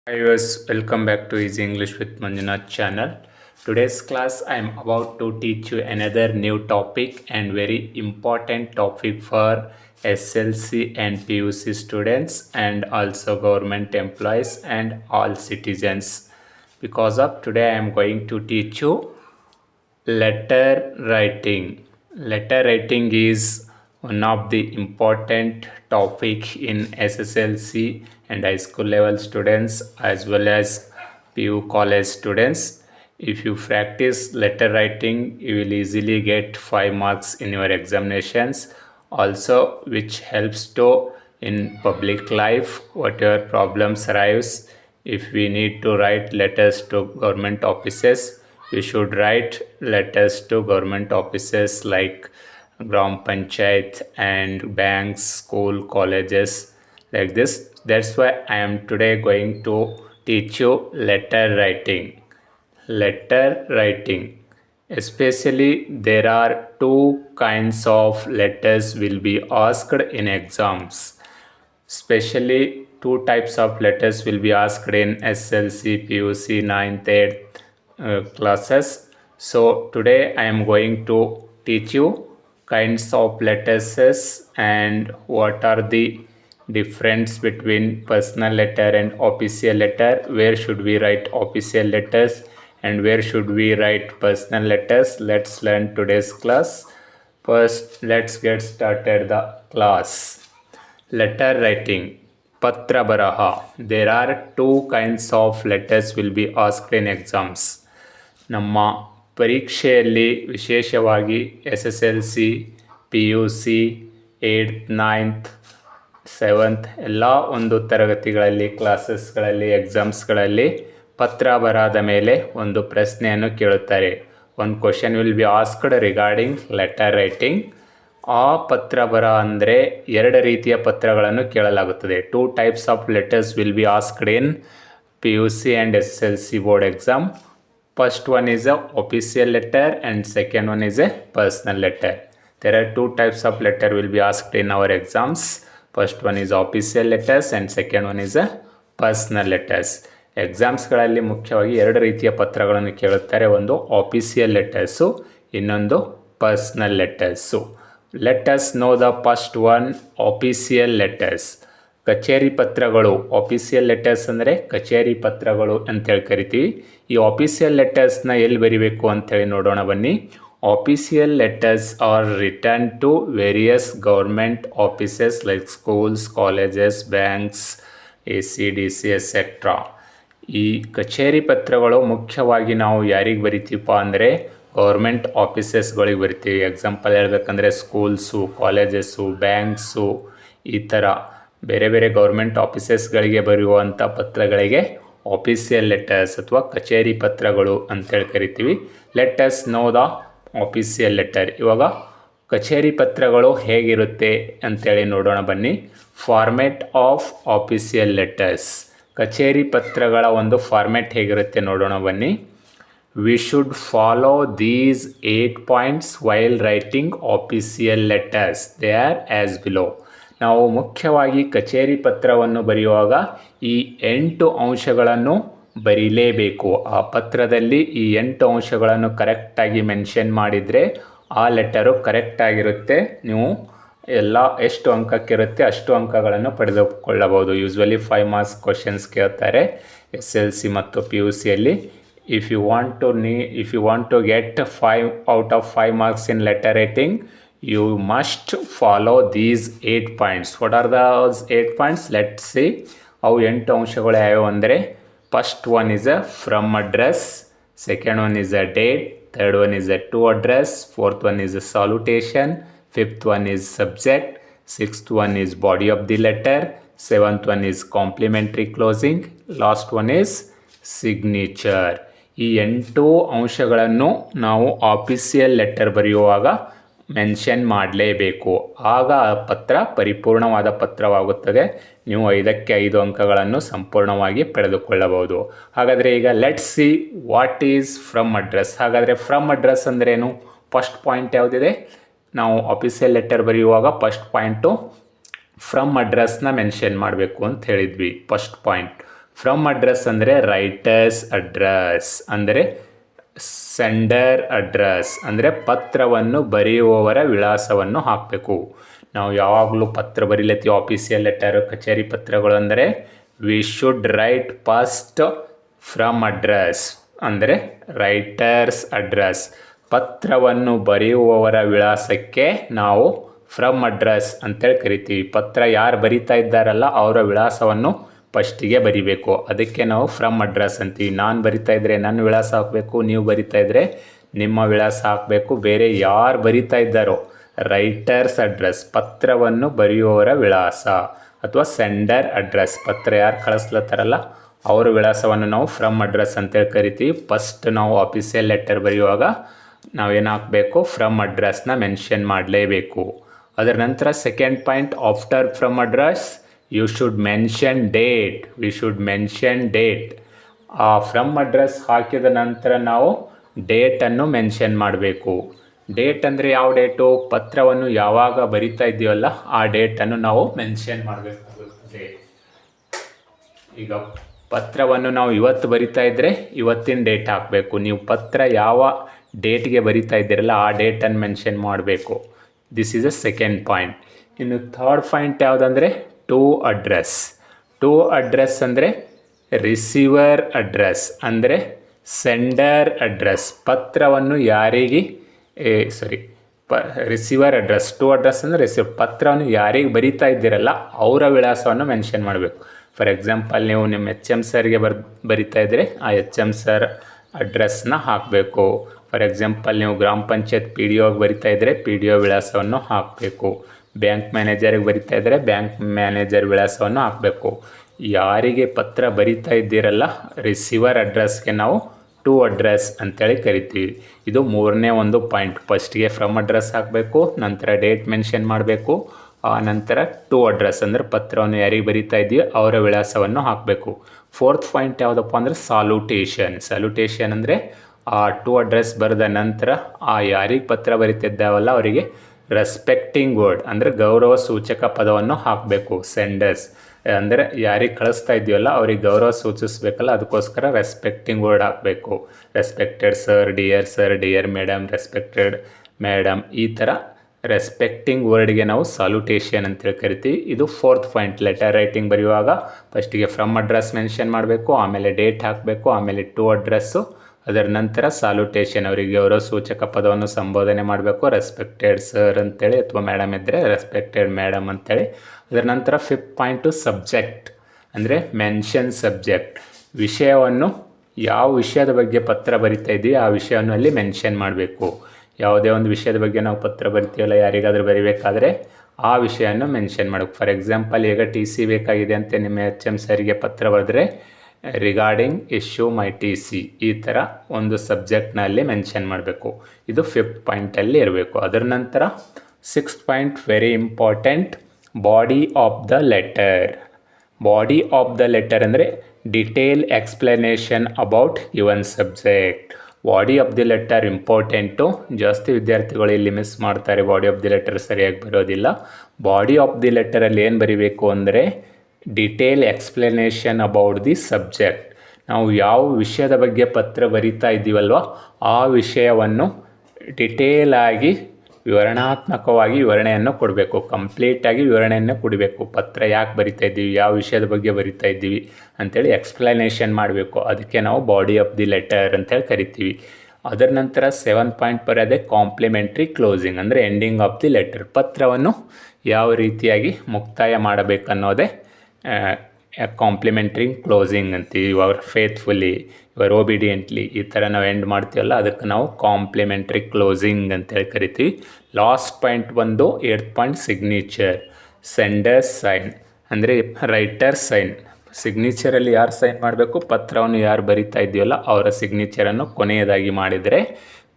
Hi viewers, welcome back to Easy English with Manjunath channel. Today's class I am about to teach you another new topic and very important topic for SLC and PUC students and also government employees and all citizens. Because of today I am going to teach you letter writing. Letter writing is one of the important topic in SSLC and high school level students as well as PU college students. If you practice letter writing, you will easily get 5 marks in your examinations. Also, which helps to in public life, whatever problems arise, if we need to write letters to government offices, we should write letters to government offices like Gram Panchayat and banks, school, colleges, like this. That's why I am today going to teach you letter writing. Letter writing. Especially there are two kinds of letters will be asked in exams. Especially two types of letters will be asked in SLC, PUC, 9th, 8th classes. So today I am going to teach you kinds of letters and what are the difference between personal letter and official letter, where should we write official letters and where should we write personal letters. Let's learn today's class. First, let's get started the class. Letter writing. Patra Baraha. There are two kinds of letters will be asked in exams. ನಮ್ಮ ಪರೀಕ್ಷೆಯಲ್ಲಿ ವಿಶೇಷವಾಗಿ SSLC, PUC, 8th, 9th, 7th ಎಲ್ಲ ಒಂದು ತರಗತಿಗಳಲ್ಲಿ ಕ್ಲಾಸಸ್ಗಳಲ್ಲಿ ಎಕ್ಸಾಮ್ಸ್ಗಳಲ್ಲಿ ಪತ್ರ ಬರಹದ ಮೇಲೆ ಒಂದು ಪ್ರಶ್ನೆಯನ್ನು ಕೇಳುತ್ತಾರೆ. ಒಂದು question will be asked regarding letter writing. ಆ ಪತ್ರ ಬರಹ ಅಂದರೆ ಎರಡು ರೀತಿಯ ಪತ್ರಗಳನ್ನು ಕೇಳಲಾಗುತ್ತದೆ. Two types of letters will be asked in PUC and SSLC board exam. First one is a official letter and second one is a personal letter. There are two types of letter will be asked in our exams. First one is official letters and second one is a personal letters. ಎಕ್ಸಾಮ್ಸ್ಗಳಲ್ಲಿ ಮುಖ್ಯವಾಗಿ ಎರಡು ರೀತಿಯ ಪತ್ರಗಳನ್ನು ಕೇಳುತ್ತಾರೆ. ಒಂದು official letters, ಇನ್ನೊಂದು personal letters. Let us know the first one, official letters. ಕಚೇರಿ ಪತ್ರಗಳು. Official letters ಅಂದರೆ ಕಚೇರಿ ಪತ್ರಗಳು ಅಂತೇಳಿ ಕರಿತೀವಿ. ಈ ಆಫೀಸಿಯಲ್ ಲೆಟರ್ಸ್ನ ಎಲ್ಲಿ ಬರಿಬೇಕು ಅಂಥೇಳಿ ನೋಡೋಣ ಬನ್ನಿ. Official letters are written to various government offices like schools, colleges, banks, ACDC etcetera. ಈ ಕಚೇರಿ ಪತ್ರಗಳು ಮುಖ್ಯವಾಗಿ ನಾವು ಯಾರಿಗೆ ಬರಿತೀವಪ್ಪ ಅಂದರೆ ಗೌರ್ಮೆಂಟ್ ಆಫೀಸಸ್ಗಳಿಗೆ ಬರಿತೀವಿ. ಎಕ್ಸಾಂಪಲ್ ಹೇಳ್ಬೇಕಂದ್ರೆ ಸ್ಕೂಲ್ಸು, ಕಾಲೇಜಸ್ಸು, ಬ್ಯಾಂಕ್ಸು, ಈ ಥರ ಬೇರೆ ಬೇರೆ ಗೌರ್ಮೆಂಟ್ ಆಫೀಸಸ್ಗಳಿಗೆ ಬರೆಯುವಂಥ ಪತ್ರಗಳಿಗೆ ಆಫೀಸಿಯಲ್ ಲೆಟರ್ಸ್ ಅಥವಾ ಕಚೇರಿ ಪತ್ರಗಳು ಅಂತೇಳಿ ಕರಿತೀವಿ. Let us know the official letter. ಇವಾಗ ಕಚೇರಿ ಪತ್ರಗಳು ಹೇಗಿರುತ್ತೆ ಅಂತೇಳಿ ನೋಡೋಣ ಬನ್ನಿ. Format of official letters. ಕಚೇರಿ ಪತ್ರಗಳ ಒಂದು ಫಾರ್ಮ್ಯಾಟ್ ಹೇಗಿರುತ್ತೆ ನೋಡೋಣ ಬನ್ನಿ. We should follow these 8 points while writing official letters. They are as below. ನಾವು ಮುಖ್ಯವಾಗಿ ಕಚೇರಿ ಪತ್ರವನ್ನು ಬರೆಯುವಾಗ ಈ 8 ಅಂಶಗಳನ್ನು ಬರೀಲೇಬೇಕು. ಆ ಪತ್ರದಲ್ಲಿ ಈ 8 ಅಂಶಗಳನ್ನು ಕರೆಕ್ಟಾಗಿ ಮೆನ್ಷನ್ ಮಾಡಿದರೆ ಆ ಲೆಟರು ಕರೆಕ್ಟಾಗಿರುತ್ತೆ. ನೀವು ಎಲ್ಲ ಎಷ್ಟು ಅಂಕಕ್ಕಿರುತ್ತೆ ಅಷ್ಟು ಅಂಕಗಳನ್ನು ಪಡೆದುಕೊಳ್ಳಬಹುದು. ಯೂಶ್ವಲಿ 5 ಮಾರ್ಕ್ಸ್ ಕ್ವಶನ್ಸ್ ಕೇಳ್ತಾರೆ SLC ಮತ್ತು PUCಯಲ್ಲಿ. If you want to get 5 out of 5 marks in letter writing, you must follow these 8 points. What are those 8 points? Let's see. ಅವು 8 ಅಂಶಗಳು ಯಾವ್ಯಾವು ಅಂದರೆ, first one is a from address, second one is a date, third one is a to address, fourth one is a salutation, fifth one is subject, sixth one is body of the letter, seventh one is complimentary closing, last one is signature. ಈ 8 ಅಂಶಗಳನ್ನು ನಾವು official letter ಬರೆಯುವಾಗ mention ಮಾಡಲೇಬೇಕು. ಆಗ ಆ ಪತ್ರ ಪರಿಪೂರ್ಣವಾದ ಪತ್ರವಾಗುತ್ತದೆ. ನೀವು 5ಕ್ಕೆ 5 ಅಂಕಗಳನ್ನು ಸಂಪೂರ್ಣವಾಗಿ ಪಡೆದುಕೊಳ್ಳಬಹುದು. ಹಾಗಾದರೆ ಈಗ let's see what is from address. ಹಾಗಾದರೆ ಫ್ರಮ್ ಅಡ್ರೆಸ್ ಅಂದ್ರೇನು? ಫಸ್ಟ್ ಪಾಯಿಂಟ್ ಯಾವುದಿದೆ? ನಾವು ಆಫೀಸಿಯಲ್ ಲೆಟರ್ ಬರೆಯುವಾಗ ಫಸ್ಟ್ ಪಾಯಿಂಟು ಫ್ರಮ್ ಅಡ್ರೆಸ್ನ ಮೆನ್ಷನ್ ಮಾಡಬೇಕು ಅಂತ ಹೇಳಿದ್ವಿ. ಫಸ್ಟ್ ಪಾಯಿಂಟ್ ಫ್ರಮ್ ಅಡ್ರೆಸ್ ಅಂದರೆ ರೈಟರ್ಸ್ ಅಡ್ರೆಸ್, ಅಂದರೆ ಸೆಂಡರ್ ಅಡ್ರೆಸ್ ಅಂದರೆ ಪತ್ರವನ್ನು ಬರೆಯುವವರ ವಿಳಾಸವನ್ನು ಹಾಕಬೇಕು. ನಾವು ಯಾವಾಗಲೂ ಪತ್ರ ಬರೀಲತ್ತೀವಿ, ಆಫೀಸಿಯಲ್ ಲೆಟರ್, ಕಚೇರಿ ಪತ್ರಗಳು ಅಂದರೆ we should write first from address ಅಂದರೆ ರೈಟರ್ಸ್ ಅಡ್ರೆಸ್. ಪತ್ರವನ್ನು ಬರೆಯುವವರ ವಿಳಾಸಕ್ಕೆ ನಾವು ಫ್ರಮ್ ಅಡ್ರೆಸ್ ಅಂತೇಳಿ ಕರಿತೀವಿ. ಪತ್ರ ಯಾರು ಬರಿತಾ ಇದ್ದಾರಲ್ಲ ಅವರ ವಿಳಾಸವನ್ನು ಫಸ್ಟಿಗೆ ಬರಿಬೇಕು, ಅದಕ್ಕೆ ನಾವು ಫ್ರಮ್ ಅಡ್ರೆಸ್ ಅಂತೀವಿ. ನಾನು ಬರಿತಾ ಇದ್ದರೆ ನನ್ನ ವಿಳಾಸ ಹಾಕಬೇಕು, ನೀವು ಬರಿತಾ ಇದ್ದರೆ ನಿಮ್ಮ ವಿಳಾಸ ಹಾಕಬೇಕು. ಬೇರೆ ಯಾರು ಬರಿತಾ ಇದ್ದಾರೋ ರೈಟರ್ಸ್ ಅಡ್ರೆಸ್, ಪತ್ರವನ್ನು ಬರೆಯುವವರ ವಿಳಾಸ, ಅಥವಾ ಸೆಂಡರ್ ಅಡ್ರೆಸ್, ಪತ್ರ ಯಾರು ಕಳಿಸ್ಲತ್ತಾರಲ್ಲ ಅವರ ವಿಳಾಸವನ್ನು ನಾವು ಫ್ರಮ್ ಅಡ್ರೆಸ್ ಅಂತೇಳಿ ಕರಿತೀವಿ. ಫಸ್ಟ್ ನಾವು ಆಫೀಸಿಯಲ್ ಲೆಟರ್ ಬರೆಯುವಾಗ ನಾವೇನು ಹಾಕಬೇಕು, ಫ್ರಮ್ ಅಡ್ರೆಸ್ನ ಮೆನ್ಷನ್ ಮಾಡಲೇಬೇಕು. ಅದರ ನಂತರ second point, after from address you should mention date. We should mention date. ಆ ಫ್ರಮ್ ಅಡ್ರೆಸ್ ಹಾಕಿದ ನಂತರ ನಾವು ಡೇಟನ್ನು ಮೆನ್ಷನ್ ಮಾಡಬೇಕು. ಡೇಟ್ ಅಂದರೆ ಯಾವ ಡೇಟು, ಪತ್ರವನ್ನು ಯಾವಾಗ ಬರಿತಾ ಇದ್ದೀವಲ್ಲ ಆ ಡೇಟನ್ನು ನಾವು ಮೆನ್ಷನ್ ಮಾಡಬೇಕಾಗುತ್ತೆ. ಈಗ ಪತ್ರವನ್ನು ನಾವು ಇವತ್ತು ಬರಿತಾ ಇದ್ದರೆ ಇವತ್ತಿನ ಡೇಟ್ ಹಾಕಬೇಕು. ನೀವು ಪತ್ರ ಯಾವ ಡೇಟ್ಗೆ ಬರಿತಾ ಇದ್ದೀರಲ್ಲ ಆ ಡೇಟನ್ನು ಮೆನ್ಷನ್ ಮಾಡಬೇಕು. This is a second point. ಇನ್ನು ಥರ್ಡ್ ಪಾಯಿಂಟ್ ಯಾವುದಂದರೆ ಟು ಅಡ್ರೆಸ್. ಟು ಅಡ್ರೆಸ್ ಅಂದರೆ ರಿಸೀವರ್ ಅಡ್ರೆಸ್ ಅಂದರೆ ಸೆಂಡರ್ ಅಡ್ರೆಸ್. ಪತ್ರವನ್ನು ಯಾರಿಗೆ ರಿಸೀವರ್ ಅಡ್ರೆಸ್. ಟು ಅಡ್ರೆಸ್ ಅಂದರೆ ಪತ್ರವನ್ನು ಯಾರಿಗೆ ಬರಿತಾ ಇದ್ದೀರಲ್ಲ ಅವರ ವಿಳಾಸವನ್ನು ಮೆನ್ಷನ್ ಮಾಡಬೇಕು. ಫಾರ್ ಎಕ್ಸಾಂಪಲ್, ನೀವು ನಿಮ್ಮ HM ಸರ್ಗೆ ಬರಿತಾ ಇದ್ದರೆ ಆ HM ಸರ್ ಅಡ್ರೆಸ್ನ ಹಾಕಬೇಕು. ಫಾರ್ ಎಕ್ಸಾಂಪಲ್, ನೀವು ಗ್ರಾಮ ಪಂಚಾಯತ್ PDOಗೆ ಬರಿತಾ ಇದ್ದರೆ PDO ವಿಳಾಸವನ್ನು ಹಾಕಬೇಕು. ಬ್ಯಾಂಕ್ ಮ್ಯಾನೇಜರ್ಗೆ ಬರಿತಾ ಇದ್ದರೆ ಬ್ಯಾಂಕ್ ಮ್ಯಾನೇಜರ್ ವಿಳಾಸವನ್ನು ಹಾಕಬೇಕು. ಯಾರಿಗೆ ಪತ್ರ ಬರಿತಾ ಇದ್ದೀರಲ್ಲ ರಿಸೀವರ್ ಅಡ್ರೆಸ್ಗೆ ನಾವು ಟು ಅಡ್ರೆಸ್ ಅಂತೇಳಿ ಕರಿತೀವಿ. ಇದು ಮೂರನೇ ಒಂದು ಪಾಯಿಂಟ್. ಫಸ್ಟ್ಗೆ ಫ್ರಮ್ ಅಡ್ರೆಸ್ ಹಾಕಬೇಕು, ನಂತರ ಡೇಟ್ ಮೆನ್ಷನ್ ಮಾಡಬೇಕು, ಆ ನಂತರ ಟು ಅಡ್ರೆಸ್ ಅಂದರೆ ಪತ್ರವನ್ನು ಯಾರಿಗೆ ಬರಿತಾ ಇದೆಯೋ ಅವರ ವಿಳಾಸವನ್ನು ಹಾಕಬೇಕು. ಫೋರ್ತ್ ಪಾಯಿಂಟ್ ಯಾವುದಪ್ಪ ಅಂದರೆ ಸಾಲ್ಯೂಟೇಷನ್. ಸಾಲ್ಯೂಟೇಷನ್ ಅಂದರೆ ಆ ಟು ಅಡ್ರೆಸ್ ಬರೆದ ನಂತರ ಆ ಯಾರಿಗೆ ಪತ್ರ ಬರಿತಿದ್ದಾವಲ್ಲ ಅವರಿಗೆ ರೆಸ್ಪೆಕ್ಟಿಂಗ್ ವರ್ಡ್ ಅಂದರೆ ಗೌರವ ಸೂಚಕ ಪದವನ್ನು ಹಾಕಬೇಕು. ಸೆಂಡರ್ಸ್ ಅಂದರೆ ಯಾರಿಗೆ ಕಳಿಸ್ತಾ ಇದೆಯಲ್ಲ ಅವ್ರಿಗೆ ಗೌರವ ಸೂಚಿಸಬೇಕಲ್ಲ, ಅದಕ್ಕೋಸ್ಕರ ರೆಸ್ಪೆಕ್ಟಿಂಗ್ ವರ್ಡ್ ಹಾಕಬೇಕು. Respected sir, dear madam, respected madam, ಈ ಥರ ರೆಸ್ಪೆಕ್ಟಿಂಗ್ ವರ್ಡ್ಗೆ ನಾವು ಸಾಲ್ಯೂಟೇಷನ್ ಅಂತೇಳಿ ಕರಿತೀವಿ. ಇದು ಫೋರ್ತ್ ಪಾಯಿಂಟ್. ಲೆಟರ್ ರೈಟಿಂಗ್ ಬರೆಯುವಾಗ ಫಸ್ಟಿಗೆ ಫ್ರಮ್ ಅಡ್ರೆಸ್ ಮೆನ್ಷನ್ ಮಾಡಬೇಕು, ಆಮೇಲೆ ಡೇಟ್ ಹಾಕಬೇಕು, ಆಮೇಲೆ ಟು ಅಡ್ರೆಸ್ಸು, ಅದರ ನಂತರ ಸಾಲ್ಯೂಟೇಷನ್ ಅವರಿಗೆ ಗೌರವ ಸೂಚಕ ಪದವನ್ನು ಸಂಬೋಧನೆ ಮಾಡಬೇಕು. ರೆಸ್ಪೆಕ್ಟೆಡ್ ಸರ್ ಅಂತೇಳಿ, ಅಥವಾ ಮೇಡಮ್ ಇದ್ದರೆ ರೆಸ್ಪೆಕ್ಟೆಡ್ ಮೇಡಮ್ ಅಂತೇಳಿ. ಅದರ ನಂತರ ಫಿಫ್ತ್ ಪಾಯಿಂಟು ಸಬ್ಜೆಕ್ಟ್ ಅಂದರೆ ಮೆನ್ಷನ್ ಸಬ್ಜೆಕ್ಟ್. ವಿಷಯವನ್ನು ಯಾವ ವಿಷಯದ ಬಗ್ಗೆ ಪತ್ರ ಬರಿತಾ ಇದ್ದೀವಿ ಆ ವಿಷಯವನ್ನು ಅಲ್ಲಿ ಮೆನ್ಷನ್ ಮಾಡಬೇಕು. ಯಾವುದೇ ಒಂದು ವಿಷಯದ ಬಗ್ಗೆ ನಾವು ಪತ್ರ ಬರಿತೀವಲ್ಲ ಯಾರಿಗಾದರೂ ಬರಿಬೇಕಾದ್ರೆ ಆ ವಿಷಯವನ್ನು ಮೆನ್ಷನ್ ಮಾಡಬೇಕು. ಫಾರ್ ಎಕ್ಸಾಂಪಲ್, ಈಗ TC ಬೇಕಾಗಿದೆ ಅಂತ ನಿಮ್ಮ HM ಸರ್ಗೆ ಪತ್ರ ಬರೆದ್ರೆ ರಿಗಾರ್ಡಿಂಗ್ ಇಶ್ಯೂ ಮೈ TC ಈ ಥರ ಒಂದು ಸಬ್ಜೆಕ್ಟ್ನಲ್ಲಿ ಮೆನ್ಷನ್ ಮಾಡಬೇಕು. ಇದು ಫಿಫ್ತ್ ಪಾಯಿಂಟಲ್ಲಿ ಇರಬೇಕು. ಅದರ ನಂತರ sixth point very important, body of the letter. Body of the letter ಅಂದರೆ detail explanation about given subject. Body of the letter important. ಜಾಸ್ತಿ ವಿದ್ಯಾರ್ಥಿಗಳು ಇಲ್ಲಿ ಮಿಸ್ ಮಾಡ್ತಾರೆ, ಬಾಡಿ ಆಫ್ ದಿ ಲೆಟರ್ ಸರಿಯಾಗಿ ಬರೋದಿಲ್ಲ. ಬಾಡಿ ಆಫ್ ದಿ ಲೆಟರಲ್ಲಿ ಏನು ಬರಿಬೇಕು ಅಂದರೆ detail explanation about the subject. ನಾವು ಯಾವ ವಿಷಯದ ಬಗ್ಗೆ ಪತ್ರ ಬರಿತಾ ಇದ್ದೀವಲ್ವ ಆ ವಿಷಯವನ್ನು ಡಿಟೇಲಾಗಿ ವಿವರಣಾತ್ಮಕವಾಗಿ ವಿವರಣೆಯನ್ನು ಕೊಡಬೇಕು. ಕಂಪ್ಲೀಟಾಗಿ ವಿವರಣೆಯನ್ನು ಕೊಡಬೇಕು. ಪತ್ರ ಯಾಕೆ ಬರಿತಾ ಇದ್ದೀವಿ, ಯಾವ ವಿಷಯದ ಬಗ್ಗೆ ಬರಿತಾ ಇದ್ದೀವಿ ಅಂಥೇಳಿ ಎಕ್ಸ್ಪ್ಲನೇಷನ್ ಮಾಡಬೇಕು. ಅದಕ್ಕೆ ನಾವು ಬಾಡಿ ಆಫ್ ದಿ ಲೆಟರ್ ಅಂತೇಳಿ ಕರಿತೀವಿ. ಅದರ ನಂತರ 7th ಪಾಯಿಂಟ್ ಬರೋದೇ ಕಾಂಪ್ಲಿಮೆಂಟ್ರಿ ಕ್ಲೋಸಿಂಗ್ ಅಂದರೆ ಎಂಡಿಂಗ್ ಆಫ್ ದಿ ಲೆಟರ್. ಪತ್ರವನ್ನು ಯಾವ ರೀತಿಯಾಗಿ ಮುಕ್ತಾಯ ಮಾಡಬೇಕನ್ನೋದೇ ಕಾಂಪ್ಲಿಮೆಂಟ್ರಿ ಕ್ಲೋಸಿಂಗ್ ಅಂತೀವಿ. ಯುವರ್ ಫೇತ್ಫುಲಿ, ಯುವರ್ ಒಬಿಡಿಯೆಂಟ್ಲಿ, ಈ ಥರ ನಾವು ಎಂಡ್ ಮಾಡ್ತೀವಲ್ಲ ಅದಕ್ಕೆ ನಾವು ಕಾಂಪ್ಲಿಮೆಂಟ್ರಿ ಕ್ಲೋಸಿಂಗ್ ಅಂತೇಳಿ ಕರಿತೀವಿ. ಲಾಸ್ಟ್ ಪಾಯಿಂಟ್ ಬಂದು 8th point signature. Senders sign ಅಂದರೆ ರೈಟರ್ ಸೈನ್. ಸಿಗ್ನೇಚರಲ್ಲಿ ಯಾರು ಸೈನ್ ಮಾಡಬೇಕು, ಪತ್ರವನ್ನು ಯಾರು ಬರಿತಾ ಇದೆಯಲ್ಲ ಅವರ ಸಿಗ್ನೇಚರನ್ನು ಕೊನೆಯದಾಗಿ ಮಾಡಿದರೆ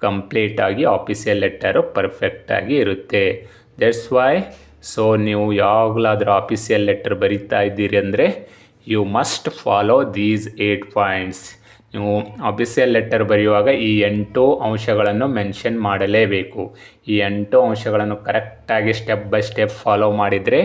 ಕಂಪ್ಲೀಟಾಗಿ ಆಫೀಸಿಯಲ್ ಲೆಟರು ಪರ್ಫೆಕ್ಟಾಗಿ ಇರುತ್ತೆ. ದಟ್ಸ್ ವೈ ನೀವು ಯಾವಾಗಲಾದರೂ ಆಫೀಸಿಯಲ್ ಲೆಟರ್ ಬರಿತಾ ಇದ್ದೀರಿ ಅಂದರೆ you must follow these 8 points. ನೀವು ಅಫಿಷಿಯಲ್ ಲೆಟರ್ ಬರೆಯುವಾಗ ಈ 8 ಅಂಶಗಳನ್ನು ಮೆನ್ಷನ್ ಮಾಡಲೇಬೇಕು. ಈ 8 ಅಂಶಗಳನ್ನು ಕರೆಕ್ಟಾಗಿ ಸ್ಟೆಪ್ ಬೈ ಸ್ಟೆಪ್ ಫಾಲೋ ಮಾಡಿದರೆ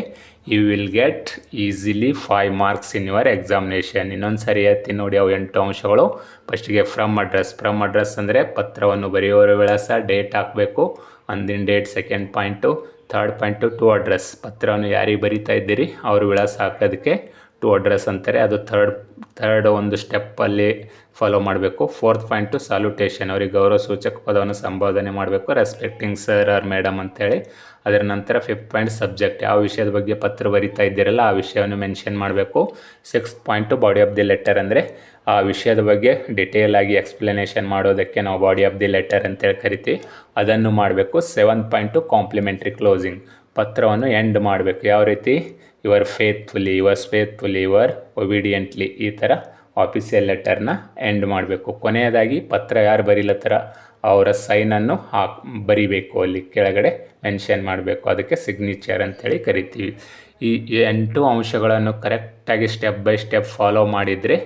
you will get easily 5 marks in your examination. ಇನ್ನೊಂದು ಸರಿ ಹೇಳ್ತೀನಿ ನೋಡಿ ಅವು 8 ಅಂಶಗಳು. ಫಸ್ಟಿಗೆ ಫ್ರಮ್ ಅಡ್ರೆಸ್ ಅಂದರೆ ಪತ್ರವನ್ನು ಬರೆಯುವವರ ವಿಳಾಸ, ಡೇಟ್ ಹಾಕಬೇಕು, ಅಂದಿನ date. Second point, third point to address, ಪತ್ರವನ್ನು ಯಾರಿಗೆ ಬರೀತಾ ಇದ್ದೀರಿ ಅವ್ರ ವಿಳಾಸ ಹಾಕೋದಕ್ಕೆ ಟು ಅಡ್ರೆಸ್ ಅಂತಾರೆ. ಅದು ಥರ್ಡ್ ಒಂದು ಸ್ಟೆಪ್ಪಲ್ಲಿ ಫಾಲೋ ಮಾಡಬೇಕು. ಫೋರ್ತ್ ಪಾಯಿಂಟು ಸಾಲ್ಯುಟೇಷನ್, ಅವ್ರಿಗೆ ಗೌರವ ಸೂಚಕ ಪದವನ್ನು ಸಂಬೋಧನೆ ಮಾಡಬೇಕು, ರೆಸ್ಪೆಕ್ಟಿಂಗ್ ಸರ್ ಆರ್ ಮೇಡಮ್ ಅಂತೇಳಿ. ಅದರ ನಂತರ ಫಿಫ್ತ್ ಪಾಯಿಂಟ್ ಸಬ್ಜೆಕ್ಟ್, ಯಾವ ವಿಷಯದ ಬಗ್ಗೆ ಪತ್ರ ಬರಿತಾ ಇದ್ದೀರಲ್ಲ ಆ ವಿಷಯವನ್ನು ಮೆನ್ಷನ್ ಮಾಡಬೇಕು. Sixth point body of the letter, ಅಂದರೆ ಆ ವಿಷಯದ ಬಗ್ಗೆ ಡಿಟೇಲ್ ಆಗಿ ಎಕ್ಸ್ಪ್ಲನೇಷನ್ ಮಾಡೋದಕ್ಕೆ ನಾವು ಬಾಡಿ ಆಫ್ ದಿ ಲೆಟರ್ ಅಂತೇಳಿ ಕರಿತೀವಿ, ಅದನ್ನು ಮಾಡಬೇಕು. ಸೆವೆಂತ್ ಪಾಯಿಂಟು ಕಾಂಪ್ಲಿಮೆಂಟ್ರಿ ಕ್ಲೋಸಿಂಗ್, ಪತ್ರವನ್ನು ಎಂಡ್ ಮಾಡಬೇಕು. ಯಾವ ರೀತಿ? ಯುವರ್ ಫೇತ್ಫುಲಿ, ಯುವರ್ ಒಬಿಡಿಯೆಂಟ್ಲಿ, ಈ ಥರ ಆಫೀಸಿಯಲ್ ಲೆಟರ್ನ ಎಂಡ್ ಮಾಡಬೇಕು. ಕೊನೆಯದಾಗಿ ಪತ್ರ ಯಾರು ಬರೀಲತ್ತರ ಅವರ ಸೈನನ್ನು ಬರಿಬೇಕು, ಅಲ್ಲಿ ಕೆಳಗಡೆ ಮೆನ್ಷನ್ ಮಾಡಬೇಕು, ಅದಕ್ಕೆ ಸಿಗ್ನೇಚರ್ ಅಂತೇಳಿ ಕರಿತೀವಿ. ಈ 8 ಅಂಶಗಳನ್ನು ಕರೆಕ್ಟಾಗಿ ಸ್ಟೆಪ್ ಬೈ ಸ್ಟೆಪ್ ಫಾಲೋ ಮಾಡಿದರೆ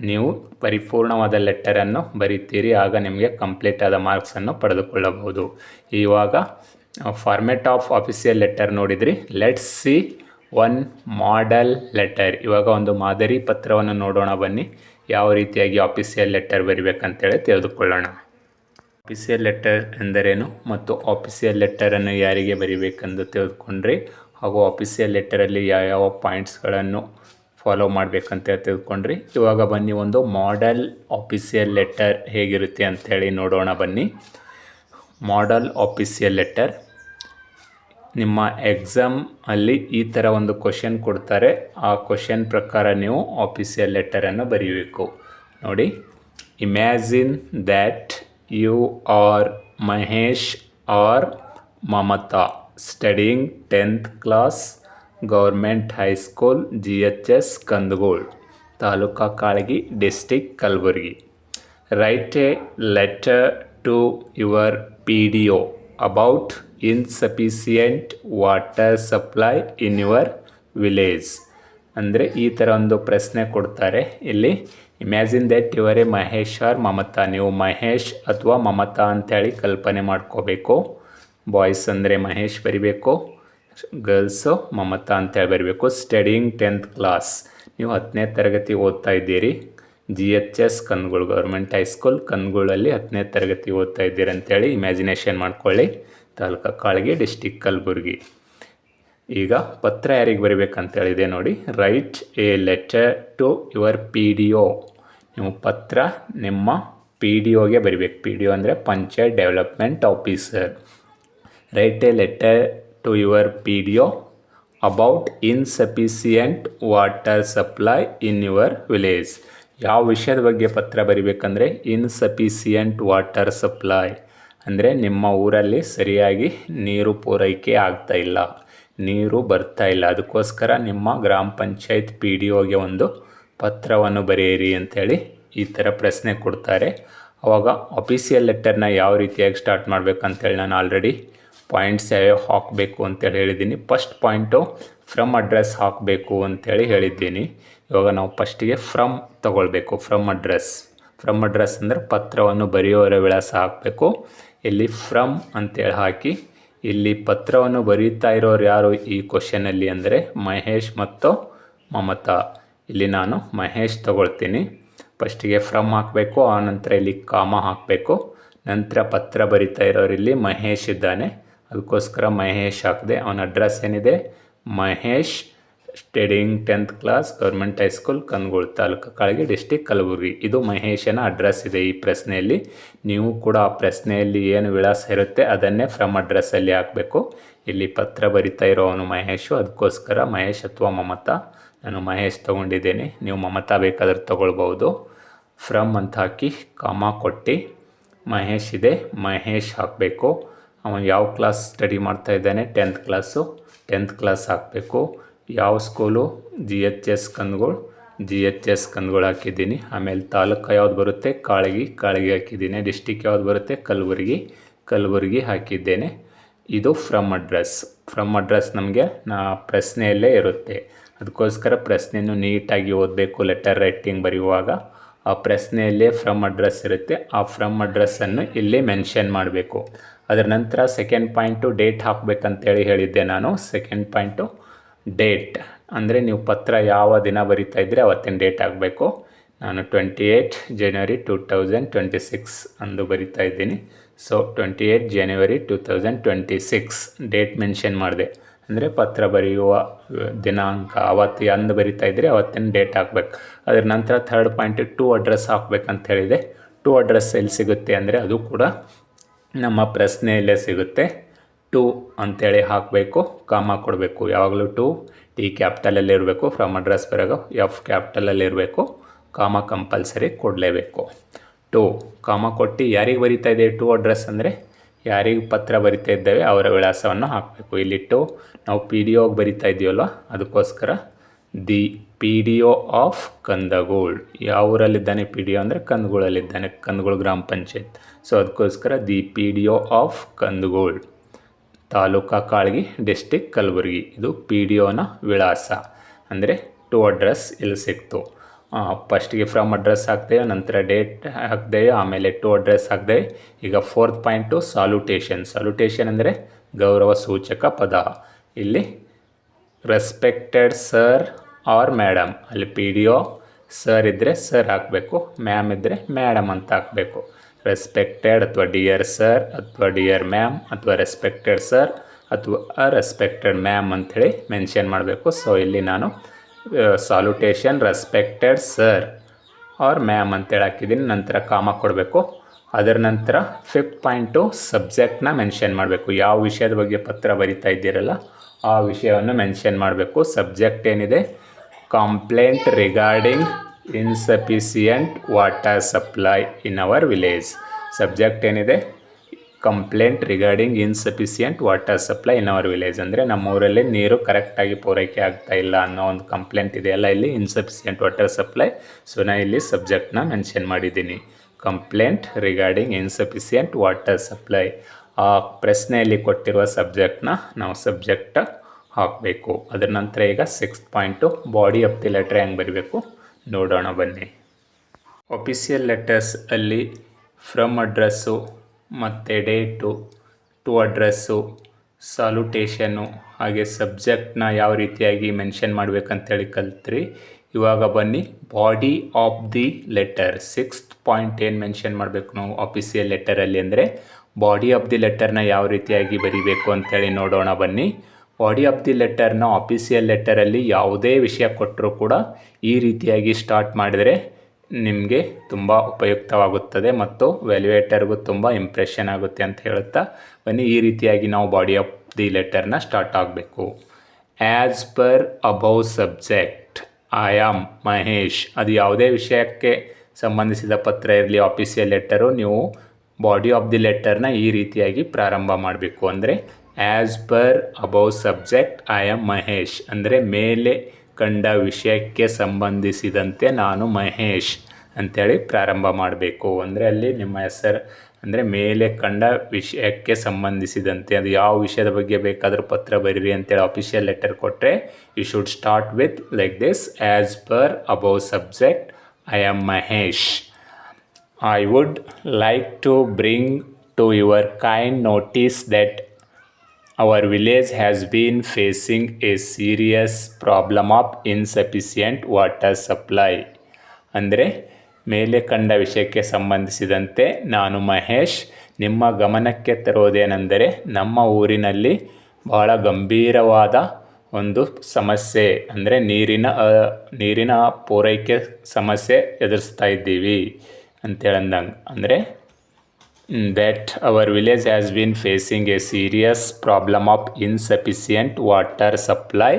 ನೀವು ಪರಿಪೂರ್ಣವಾದ ಲೆಟರನ್ನು ಬರಿತೀರಿ, ಆಗ ನಿಮಗೆ ಕಂಪ್ಲೀಟ್ ಆದ ಮಾರ್ಕ್ಸನ್ನು ಪಡೆದುಕೊಳ್ಳಬಹುದು. ಇವಾಗ ಫಾರ್ಮೆಟ್ ಆಫ್ ಆಫೀಸಿಯಲ್ ಲೆಟರ್ ನೋಡಿದ್ರಿ. Let's see one model letter. ಇವಾಗ ಒಂದು ಮಾದರಿ ಪತ್ರವನ್ನು ನೋಡೋಣ ಬನ್ನಿ, ಯಾವ ರೀತಿಯಾಗಿ ಆಫೀಸಿಯಲ್ ಲೆಟರ್ ಬರಿಬೇಕಂತೇಳಿ ತಿಳಿದುಕೊಳ್ಳೋಣ. ಆಫೀಸಿಯಲ್ ಲೆಟರ್ ಎಂದರೇನು ಮತ್ತು ಆಫೀಸಿಯಲ್ ಲೆಟರನ್ನು ಯಾರಿಗೆ ಬರಿಬೇಕೆಂದು ತಿಳಿದುಕೊಂಡ್ರಿ, ಹಾಗೂ ಆಫೀಸಿಯಲ್ ಲೆಟರಲ್ಲಿ ಯಾವ ಪಾಯಿಂಟ್ಸ್ಗಳನ್ನು ಫಾಲೋ ಮಾಡಬೇಕಂತ ತಿಳ್ಕೊಂಡ್ರಿ. ಇವಾಗ ಬನ್ನಿ ಒಂದು ಮಾಡೆಲ್ ಆಫೀಸಿಯಲ್ ಲೆಟರ್ ಹೇಗಿರುತ್ತೆ ಅಂಥೇಳಿ ನೋಡೋಣ ಬನ್ನಿ. ಮಾಡೆಲ್ ಆಫೀಸಿಯಲ್ ಲೆಟರ್, ನಿಮ್ಮ ಎಕ್ಸಾಮ್ ಅಲ್ಲಿ ಈ ಥರ ಒಂದು ಕ್ವಶನ್ ಕೊಡ್ತಾರೆ, ಆ ಕ್ವಶನ್ ಪ್ರಕಾರ ನೀವು ಆಫೀಸಿಯಲ್ ಲೆಟರನ್ನು ಬರೀಬೇಕು. ನೋಡಿ, imagine that you are Mahesh or Mamata studying 10th class government high school GHS Kandagol, taluka Kalagi, district Kalaburagi. Write a letter to your PDO about insufficient water supply in your village. ಅಂದರೆ ಈ ಥರ ಒಂದು ಪ್ರಶ್ನೆ ಕೊಡ್ತಾರೆ ಇಲ್ಲಿ. Imagine that your a Mahesh or Mamata, ನೀವು ಮಹೇಶ್ ಅಥವಾ ಮಮತಾ ಅಂಥೇಳಿ ಕಲ್ಪನೆ ಮಾಡ್ಕೋಬೇಕು. ಬಾಯ್ಸ್ ಅಂದರೆ ಮಹೇಶ್ ಬರಿಬೇಕು, ಗರ್ಲ್ಸು ಮಮತಾ ಅಂತೇಳಿ ಬರಬೇಕು. ಸ್ಟಡಿಂಗ್ 10th ಕ್ಲಾಸ್, ನೀವು 10ನೇ ತರಗತಿ ಓದ್ತಾ ಇದ್ದೀರಿ. GHS ಕಂದಗೋಳ್ ಗೌರ್ಮೆಂಟ್ ಹೈಸ್ಕೂಲ್ ಕಂದಗೋಳಲ್ಲಿ 10ನೇ ತರಗತಿ ಓದ್ತಾ ಇದ್ದೀರಿ ಅಂತೇಳಿ ಇಮ್ಯಾಜಿನೇಷನ್ ಮಾಡ್ಕೊಳ್ಳಿ. ತಾಲೂಕಾ ಕಾಳಗಿ, ಡಿಸ್ಟಿಕ್ ಕಲಬುರ್ಗಿ. ಈಗ ಪತ್ರ ಯಾರಿಗೆ ಬರಿಬೇಕಂತೇಳಿದೆ ನೋಡಿ. Write a letter to your PDO, ನೀವು ಪತ್ರ ನಿಮ್ಮ PDOಗೆ ಬರಿಬೇಕು. PDO ಅಂದರೆ panchayat development officer. Write a letter to your PDO about insufficient water supply in your village. ಯಾವ ವಿಷಯದ ಬಗ್ಗೆ ಪತ್ರ ಬರಿಬೇಕಂದ್ರೆ ಇನ್ಸಫಿಸಿಯೆಂಟ್ ವಾಟರ್ ಸಪ್ಲೈ, ಅಂದರೆ ನಿಮ್ಮ ಊರಲ್ಲಿ ಸರಿಯಾಗಿ ನೀರು ಪೂರೈಕೆ ಆಗ್ತಾ ಇಲ್ಲ, ನೀರು ಬರ್ತಾ ಇಲ್ಲ, ಅದಕ್ಕೋಸ್ಕರ ನಿಮ್ಮ ಗ್ರಾಮ ಪಂಚಾಯತ್ PDOಗೆ ಒಂದು ಪತ್ರವನ್ನು ಬರೆಯಿರಿ ಅಂಥೇಳಿ ಈ ಥರ ಪ್ರಶ್ನೆ ಕೊಡ್ತಾರೆ. ಆವಾಗ ಆಫೀಸಿಯಲ್ ಲೆಟರ್ನ ಯಾವ ರೀತಿಯಾಗಿ ಸ್ಟಾರ್ಟ್ ಮಾಡಬೇಕಂತೇಳಿ ನಾನು ಆಲ್ರೆಡಿ ಪಾಯಿಂಟ್ಸ್ ಯಾವ್ಯಾವ ಹಾಕಬೇಕು ಅಂತೇಳಿ ಹೇಳಿದ್ದೀನಿ. ಫಸ್ಟ್ ಪಾಯಿಂಟು ಫ್ರಮ್ ಅಡ್ರೆಸ್ ಹಾಕಬೇಕು ಅಂತೇಳಿ ಹೇಳಿದ್ದೀನಿ. ಇವಾಗ ನಾವು ಫಸ್ಟಿಗೆ ಫ್ರಮ್ ತಗೊಳ್ಬೇಕು. ಫ್ರಮ್ ಅಡ್ರೆಸ್ ಅಂದರೆ ಪತ್ರವನ್ನು ಬರೆಯೋರ ವಿಳಾಸ ಹಾಕಬೇಕು. ಇಲ್ಲಿ ಫ್ರಮ್ ಅಂತೇಳಿ ಹಾಕಿ, ಇಲ್ಲಿ ಪತ್ರವನ್ನು ಬರೀತಾ ಇರೋರು ಯಾರು ಈ ಕ್ವಶನಲ್ಲಿ ಅಂದರೆ ಮಹೇಶ್ ಮತ್ತು ಮಮತಾ. ಇಲ್ಲಿ ನಾನು ಮಹೇಶ್ ತಗೊಳ್ತೀನಿ. ಫಸ್ಟಿಗೆ ಫ್ರಮ್ ಹಾಕಬೇಕು, ಆನಂತರ ಇಲ್ಲಿ ಕಾಮ ಹಾಕಬೇಕು. ನಂತರ ಪತ್ರ ಬರಿತಾ ಇರೋರು ಇಲ್ಲಿ ಮಹೇಶ್ ಇದ್ದಾನೆ, ಅದಕ್ಕೋಸ್ಕರ ಮಹೇಶ್ ಹಾಕಿದೆ. ಅವನ ಅಡ್ರೆಸ್ ಏನಿದೆ, Mahesh studying 10th class government high school Kandagol, taluka Kalagi, district Kalaburagi. ಇದು ಮಹೇಶನ ಅಡ್ರೆಸ್ ಇದೆ ಈ ಪ್ರಶ್ನೆಯಲ್ಲಿ. ನೀವು ಕೂಡ ಆ ಪ್ರಶ್ನೆಯಲ್ಲಿ ಏನು ವಿಳಾಸ ಇರುತ್ತೆ ಅದನ್ನೇ ಫ್ರಮ್ ಅಡ್ರೆಸ್ಸಲ್ಲಿ ಹಾಕಬೇಕು. ಇಲ್ಲಿ ಪತ್ರ ಬರಿತಾ ಇರೋವನು ಮಹೇಶು, ಅದಕ್ಕೋಸ್ಕರ ಮಹೇಶ್ ಅಥವಾ ಮಮತಾ. ನಾನು ಮಹೇಶ್ ತೊಗೊಂಡಿದ್ದೇನೆ, ನೀವು ಮಮತಾ ಬೇಕಾದ್ರೆ ತೊಗೊಳ್ಬೋದು. ಫ್ರಮ್ ಅಂತ ಹಾಕಿ ಕಾಮ ಕೊಟ್ಟು ಮಹೇಶ್ ಇದೆ, ಮಹೇಶ್ ಹಾಕಬೇಕು. ಅವನು ಯಾವ ಕ್ಲಾಸ್ ಸ್ಟಡಿ ಮಾಡ್ತಾ ಇದ್ದಾನೆ, 10th ಕ್ಲಾಸು, 10th ಕ್ಲಾಸ್ ಹಾಕಬೇಕು. ಯಾವ ಸ್ಕೂಲು, GHS ಕಂದಗೋಳ್ ಹಾಕಿದ್ದೀನಿ. ಆಮೇಲೆ ತಾಲೂಕು ಯಾವ್ದು ಬರುತ್ತೆ, ಕಾಳಗಿ ಹಾಕಿದ್ದೀನಿ. ಡಿಸ್ಟಿಕ್ ಯಾವ್ದು ಬರುತ್ತೆ, ಕಲಬುರ್ಗಿ ಹಾಕಿದ್ದೇನೆ. ಇದು ಫ್ರಮ್ ಅಡ್ರೆಸ್ ನಮಗೆ ಪ್ರಶ್ನೆಯಲ್ಲೇ ಇರುತ್ತೆ, ಅದಕ್ಕೋಸ್ಕರ ಪ್ರಶ್ನೆಯನ್ನು ನೀಟಾಗಿ ಓದಬೇಕು ಲೆಟರ್ ರೈಟಿಂಗ್ ಬರೆಯುವಾಗ. ಆ ಪ್ರಶ್ನೆಯಲ್ಲಿ ಫ್ರಮ್ ಅಡ್ರೆಸ್ ಇರುತ್ತೆ, ಆ ಫ್ರಮ್ ಅಡ್ರೆಸ್ಸನ್ನು ಇಲ್ಲಿ ಮೆನ್ಷನ್ ಮಾಡಬೇಕು. ಅದರ ನಂತರ ಸೆಕೆಂಡ್ ಪಾಯಿಂಟು ಡೇಟ್ ಹಾಕಬೇಕಂತೇಳಿ ಹೇಳಿದ್ದೆ ನಾನು. ಸೆಕೆಂಡ್ ಪಾಯಿಂಟು ಡೇಟ್ ಅಂದರೆ ನೀವು ಪತ್ರ ಯಾವ ದಿನ ಬರಿತಾ ಇದ್ದರೆ ಅವತ್ತಿನ ಡೇಟ್ ಆಗಬೇಕು. ನಾನು 28 ಜನವರಿ 2026 ಅಂದು ಬರಿತಾ ಇದ್ದೀನಿ. ಸೊ 28 ಜನವರಿ 2026 ಡೇಟ್ ಮೆನ್ಷನ್ ಮಾಡಿದೆ. ಅಂದರೆ ಪತ್ರ ಬರೆಯುವ ದಿನಾಂಕ ಅವತ್ತು ಅಂದು ಬರಿತಾ ಇದ್ದರೆ ಅವತ್ತಿನ ಡೇಟ್ ಹಾಕಬೇಕು. ಅದರ ನಂತರ ಥರ್ಡ್ ಪಾಯಿಂಟ್ ಟು ಅಡ್ರೆಸ್ ಹಾಕ್ಬೇಕಂತ ಹೇಳಿದೆ. ಟು ಅಡ್ರೆಸ್ ಎಲ್ಲಿ ಸಿಗುತ್ತೆ ಅಂದರೆ ಅದು ಕೂಡ ನಮ್ಮ ಪ್ರಶ್ನೆಯಲ್ಲೇ ಸಿಗುತ್ತೆ. ಟು ಅಂತೇಳಿ ಹಾಕಬೇಕು, ಕಾಮ ಕೊಡಬೇಕು. ಯಾವಾಗಲೂ ಟಿ ಕ್ಯಾಪಿಟಲಲ್ಲಿ ಇರಬೇಕು, ಫ್ರಮ್ ಅಡ್ರೆಸ್ ಬರೋದು ಎಫ್ ಕ್ಯಾಪಿಟಲಲ್ಲಿ ಇರಬೇಕು, ಕಾಮ ಕಂಪಲ್ಸರಿ ಕೊಡಲೇಬೇಕು. ಟು ಕಾಮ ಕೊಟ್ಟು ಯಾರಿಗೆ ಬರಿತಾ ಇದೆ ಟು ಅಡ್ರೆಸ್ ಅಂದರೆ ಯಾರಿಗೆ ಪತ್ರ ಬರಿತಾ ಇದ್ದೇವೆ ಅವರ ವಿಳಾಸವನ್ನು ಹಾಕಬೇಕು. ಇಲ್ಲಿಟ್ಟು ನಾವು ಪಿ ಡಿ ಒಗೆ ಬರಿತಾ ಇದ್ದೀವಲ್ವ, ಅದಕ್ಕೋಸ್ಕರ the P D O of Kandagol. ಯಾವ ಊರಲ್ಲಿದ್ದಾನೆ ಪಿ ಡಿ ಒ ಅಂದರೆ ಕಂದಗೋಳಲ್ಲಿದ್ದಾನೆ, ಕಂದಗೋಳ್ ಗ್ರಾಮ ಪಂಚಾಯತ್. ಸೊ ಅದಕ್ಕೋಸ್ಕರ the P D O of Kandagol, taluka Kalagi, district Kalaburagi. ಇದು ಪಿ ಡಿ ಒನ ವಿಳಾಸ. ಅಂದರೆ ಟು ಅಡ್ರೆಸ್ ಇಲ್ಲಿ ಸಿಕ್ತು. ಫಸ್ಟಿಗೆ ಫ್ರಮ್ ಅಡ್ರೆಸ್ ಹಾಕ್ತೇವೆ, ನಂತರ ಡೇಟ್ ಹಾಕ್ತೇವೆ, ಆಮೇಲೆ ಟು ಅಡ್ರೆಸ್ ಹಾಕ್ತೇವೆ. ಈಗ ಫೋರ್ತ್ ಪಾಯಿಂಟು ಸಾಲ್ಯುಟೇಷನ್. ಸಾಲ್ಯುಟೇಷನ್ ಅಂದರೆ ಗೌರವ ಸೂಚಕ ಪದ. ಇಲ್ಲಿ ರೆಸ್ಪೆಕ್ಟೆಡ್ ಸರ್ ಆರ್ ಮೇಡಮ್, ಅಲ್ಲಿ ಪಿ ಡಿ ಒ ಸರ್ ಇದ್ದರೆ ಸರ್ ಹಾಕಬೇಕು, ಮ್ಯಾಮ್ ಇದ್ದರೆ ಮೇಡಮ್ ಅಂತ ಹಾಕಬೇಕು. ರೆಸ್ಪೆಕ್ಟೆಡ್ ಅಥವಾ ಡಿಯರ್ ಸರ್ ಅಥವಾ ಡಿಯರ್ ಮ್ಯಾಮ್ ಅಥವಾ ರೆಸ್ಪೆಕ್ಟೆಡ್ ಸರ್ ಅಥವಾ ರೆಸ್ಪೆಕ್ಟೆಡ್ ಮ್ಯಾಮ್ ಅಂಥೇಳಿ ಮೆನ್ಷನ್ ಮಾಡಬೇಕು. ಸೊ ಇಲ್ಲಿ ನಾನು salutation respected sir or ma'am ಅಂತೇಳಿ ಹಾಕಿದ್ದೀನಿ. ನಂತರ ಕಾಮ ಕೊಡಬೇಕು. ಅದರ ನಂತರ ಫಿಫ್ತ್ ಪಾಯಿಂಟು ಸಬ್ಜೆಕ್ಟ್ನ ಮೆನ್ಷನ್ ಮಾಡಬೇಕು. ಯಾವ ವಿಷಯದ ಬಗ್ಗೆ ಪತ್ರ ಬರಿತಾ ಇದ್ದೀರಲ್ಲ ಆ ವಿಷಯವನ್ನು ಮೆನ್ಷನ್ ಮಾಡಬೇಕು. ಸಬ್ಜೆಕ್ಟ್ ಏನಿದೆ, complaint regarding insufficient water supply in our village. Subject ಏನಿದೆ, complaint regarding insufficient water supply in our village. ಅಂದರೆ ನಮ್ಮ ಊರಲ್ಲಿ ನೀರು ಕರೆಕ್ಟಾಗಿ ಪೂರೈಕೆ ಆಗ್ತಾ ಇಲ್ಲ ಅನ್ನೋ ಒಂದು ಕಂಪ್ಲೇಂಟ್ ಇದೆಯಲ್ಲ, ಇಲ್ಲಿ ಇನ್ಸಫಿಸಿಯೆಂಟ್ ವಾಟರ್ ಸಪ್ಲೈ. ಸೊ ನಾನು ಇಲ್ಲಿ ಸಬ್ಜೆಕ್ಟ್ನ ಮೆನ್ಷನ್ ಮಾಡಿದ್ದೀನಿ, complaint regarding insufficient water supply. ಆ ಪ್ರಶ್ನೆಯಲ್ಲಿ ಕೊಟ್ಟಿರುವ ಸಬ್ಜೆಕ್ಟ್ನ ನಾವು ಸಬ್ಜೆಕ್ಟ್ ಹಾಕಬೇಕು. ಅದರ ನಂತರ ಈಗ sixth point body of the letter ಹೆಂಗೆ ಬರೀಬೇಕು ನೋಡೋಣ ಬನ್ನಿ. ಅಫಿಷಿಯಲ್ ಲೆಟರ್ಸ್ ಅಲ್ಲಿ ಫ್ರಮ್ ಅಡ್ರೆಸ್ಸು ಮತ್ತು ಡೇಟು, ಟು ಅಡ್ರೆಸ್ಸು, ಸಾಲ್ಯುಟೇಷನ್ನು ಹಾಗೆ ಸಬ್ಜೆಕ್ಟ್ನ ಯಾವ ರೀತಿಯಾಗಿ ಮೆನ್ಷನ್ ಮಾಡಬೇಕಂತೇಳಿ ಕಲ್ತ್ರಿ. ಇವಾಗ ಬನ್ನಿ body of the letter. Sixth point ಏನು ಮೆನ್ಷನ್ ಮಾಡಬೇಕು ನಾವು ಅಫಿಷಿಯಲ್ ಲೆಟರಲ್ಲಿ ಅಂದರೆ ಬಾಡಿ ಆಫ್ ದಿ ಲೆಟರ್ನ ಯಾವ ರೀತಿಯಾಗಿ ಬರೀಬೇಕು ಅಂತೇಳಿ ನೋಡೋಣ ಬನ್ನಿ. ಬಾಡಿ ಆಫ್ ದಿ ಲೆಟರ್ನ ಅಫಿಷಿಯಲ್ ಲೆಟರಲ್ಲಿ ಯಾವುದೇ ವಿಷಯ ಕೊಟ್ಟರೂ ಕೂಡ ಈ ರೀತಿಯಾಗಿ ಸ್ಟಾರ್ಟ್ ಮಾಡಿದರೆ ನಿಮಗೆ ತುಂಬ ಉಪಯುಕ್ತವಾಗುತ್ತದೆ ಮತ್ತು ವ್ಯಾಲ್ಯೂಯೇಟರ್ಗೂ ತುಂಬ ಇಂಪ್ರೆಷನ್ ಆಗುತ್ತೆ ಅಂತ ಹೇಳುತ್ತಾ ಬನ್ನಿ ಈ ರೀತಿಯಾಗಿ ನಾವು ಬಾಡಿ ಆಫ್ ದಿ ಲೆಟರ್ನ ಸ್ಟಾರ್ಟ್ ಆಗಬೇಕು. As per above subject I am Mahesh. ಅದು ಯಾವುದೇ ವಿಷಯಕ್ಕೆ ಸಂಬಂಧಿಸಿದ ಪತ್ರ ಇರಲಿ ಅಫಿಷಿಯಲ್ ಲೆಟರು, ನೀವು ಬಾಡಿ ಆಫ್ ದಿ ಲೆಟರ್ನ ಈ ರೀತಿಯಾಗಿ ಪ್ರಾರಂಭ ಮಾಡಬೇಕು. ಅಂದರೆ as per above subject I am Mahesh ಅಂದರೆ ಮೇಲೆ ಕಂಡ ವಿಷಯಕ್ಕೆ ಸಂಬಂಧಿಸಿದಂತೆ ನಾನು ಮಹೇಶ್ ಅಂಥೇಳಿ ಪ್ರಾರಂಭ ಮಾಡಬೇಕು. ಅಂದರೆ ಅಲ್ಲಿ ನಿಮ್ಮ ಹೆಸರು ಅಂದರೆ ಮೇಲೆ ಕಂಡ ವಿಷಯಕ್ಕೆ ಸಂಬಂಧಿಸಿದಂತೆ, ಅದು ಯಾವ ವಿಷಯದ ಬಗ್ಗೆ ಬೇಕಾದರೂ ಪತ್ರ ಬರೀರಿ ಅಂತೇಳಿ ಅಫಿಷಿಯಲ್ ಲೆಟರ್ ಕೊಟ್ಟರೆ you should start with like this, as per above subject I am Mahesh. I would like to bring to your kind notice that our village has been facing a serious problem of insufficient water supply. ಅಂದರೆ ಮೇಲೆ ಕಂಡ ವಿಷಯಕ್ಕೆ ಸಂಬಂಧಿಸಿದಂತೆ ನಾನು ಮಹೇಶ್ ನಿಮ್ಮ ಗಮನಕ್ಕೆ ತರುವುದೇನೆಂದರೆ ನಮ್ಮ ಊರಿನಲ್ಲಿ ಬಹಳ ಗಂಭೀರವಾದ ಒಂದು ಸಮಸ್ಯೆ ಅಂದರೆ ನೀರಿನ ಪೂರೈಕೆ ಸಮಸ್ಯೆ ಎದುರಿಸ್ತಾ ಇದ್ದೀವಿ ಅಂತೇಳಂದಂಗೆ. ಅಂದರೆ that our village has been facing a serious problem of insufficient water supply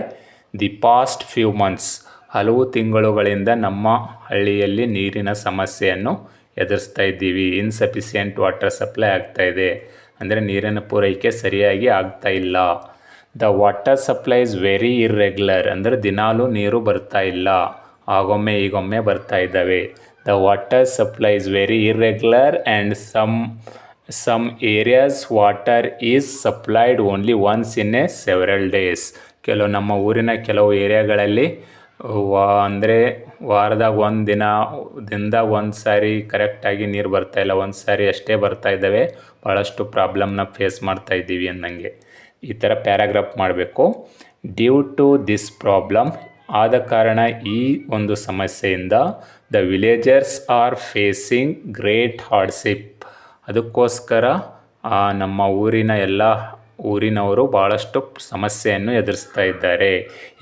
the past few months. ಹಲವು ತಿಂಗಳುಗಳಿಂದ ನಮ್ಮ ಹಳ್ಳಿಯಲ್ಲಿ ನೀರಿನ ಸಮಸ್ಯೆಯನ್ನು ಎದುರಿಸ್ತಾ ಇದ್ದೀವಿ. ಇನ್ಸಫಿಷಿಯೆಂಟ್ ವಾಟರ್ ಸಪ್ಲೈ ಆಗ್ತಾ ಇದೆ ಅಂದರೆ ನೀರಿನ ಪೂರೈಕೆ ಸರಿಯಾಗಿ ಆಗ್ತಾ ಇಲ್ಲ. The water supply is very irregular ಅಂದರೆ ದಿನಾಲೂ ನೀರು ಬರ್ತಾ ಇಲ್ಲ, ಆಗೊಮ್ಮೆ ಈಗೊಮ್ಮೆ ಬರ್ತಾ ಇದ್ದಾವೆ. The water supply is very irregular and some areas water is supplied only once in a several days. ನಮ್ಮ ಊರಿನ ಕೆಲವು ಏರಿಯಾಗಳಲ್ಲಿ ಅಂದರೆ ವಾರದಾಗ ಒಂದು ದಿನದಾಗ ಒಂದು ಸಾರಿ ಕರೆಕ್ಟಾಗಿ ನೀರು ಬರ್ತಾಯಿಲ್ಲ, ಒಂದು ಸಾರಿ ಅಷ್ಟೇ ಬರ್ತಾ ಇದ್ದಾವೆ, ಭಾಳಷ್ಟು ಪ್ರಾಬ್ಲಮ್ನ ಫೇಸ್ ಮಾಡ್ತಾ ಇದ್ದೀವಿ ಅನ್ನಂಗೆ ಈ ಥರ ಪ್ಯಾರಾಗ್ರಾಫ್ ಮಾಡಬೇಕು. ಡ್ಯೂ ಟು ದಿಸ್ ಪ್ರಾಬ್ಲಮ್, ಆದ ಕಾರಣ ಈ ಒಂದು ಸಮಸ್ಯೆಯಿಂದ the villagers are facing great hardship, ಅದಕ್ಕೋಸ್ಕರ ನಮ್ಮ ಊರಿನವರು ಭಾಳಷ್ಟು ಸಮಸ್ಯೆಯನ್ನು ಎದುರಿಸ್ತಾ ಇದ್ದಾರೆ.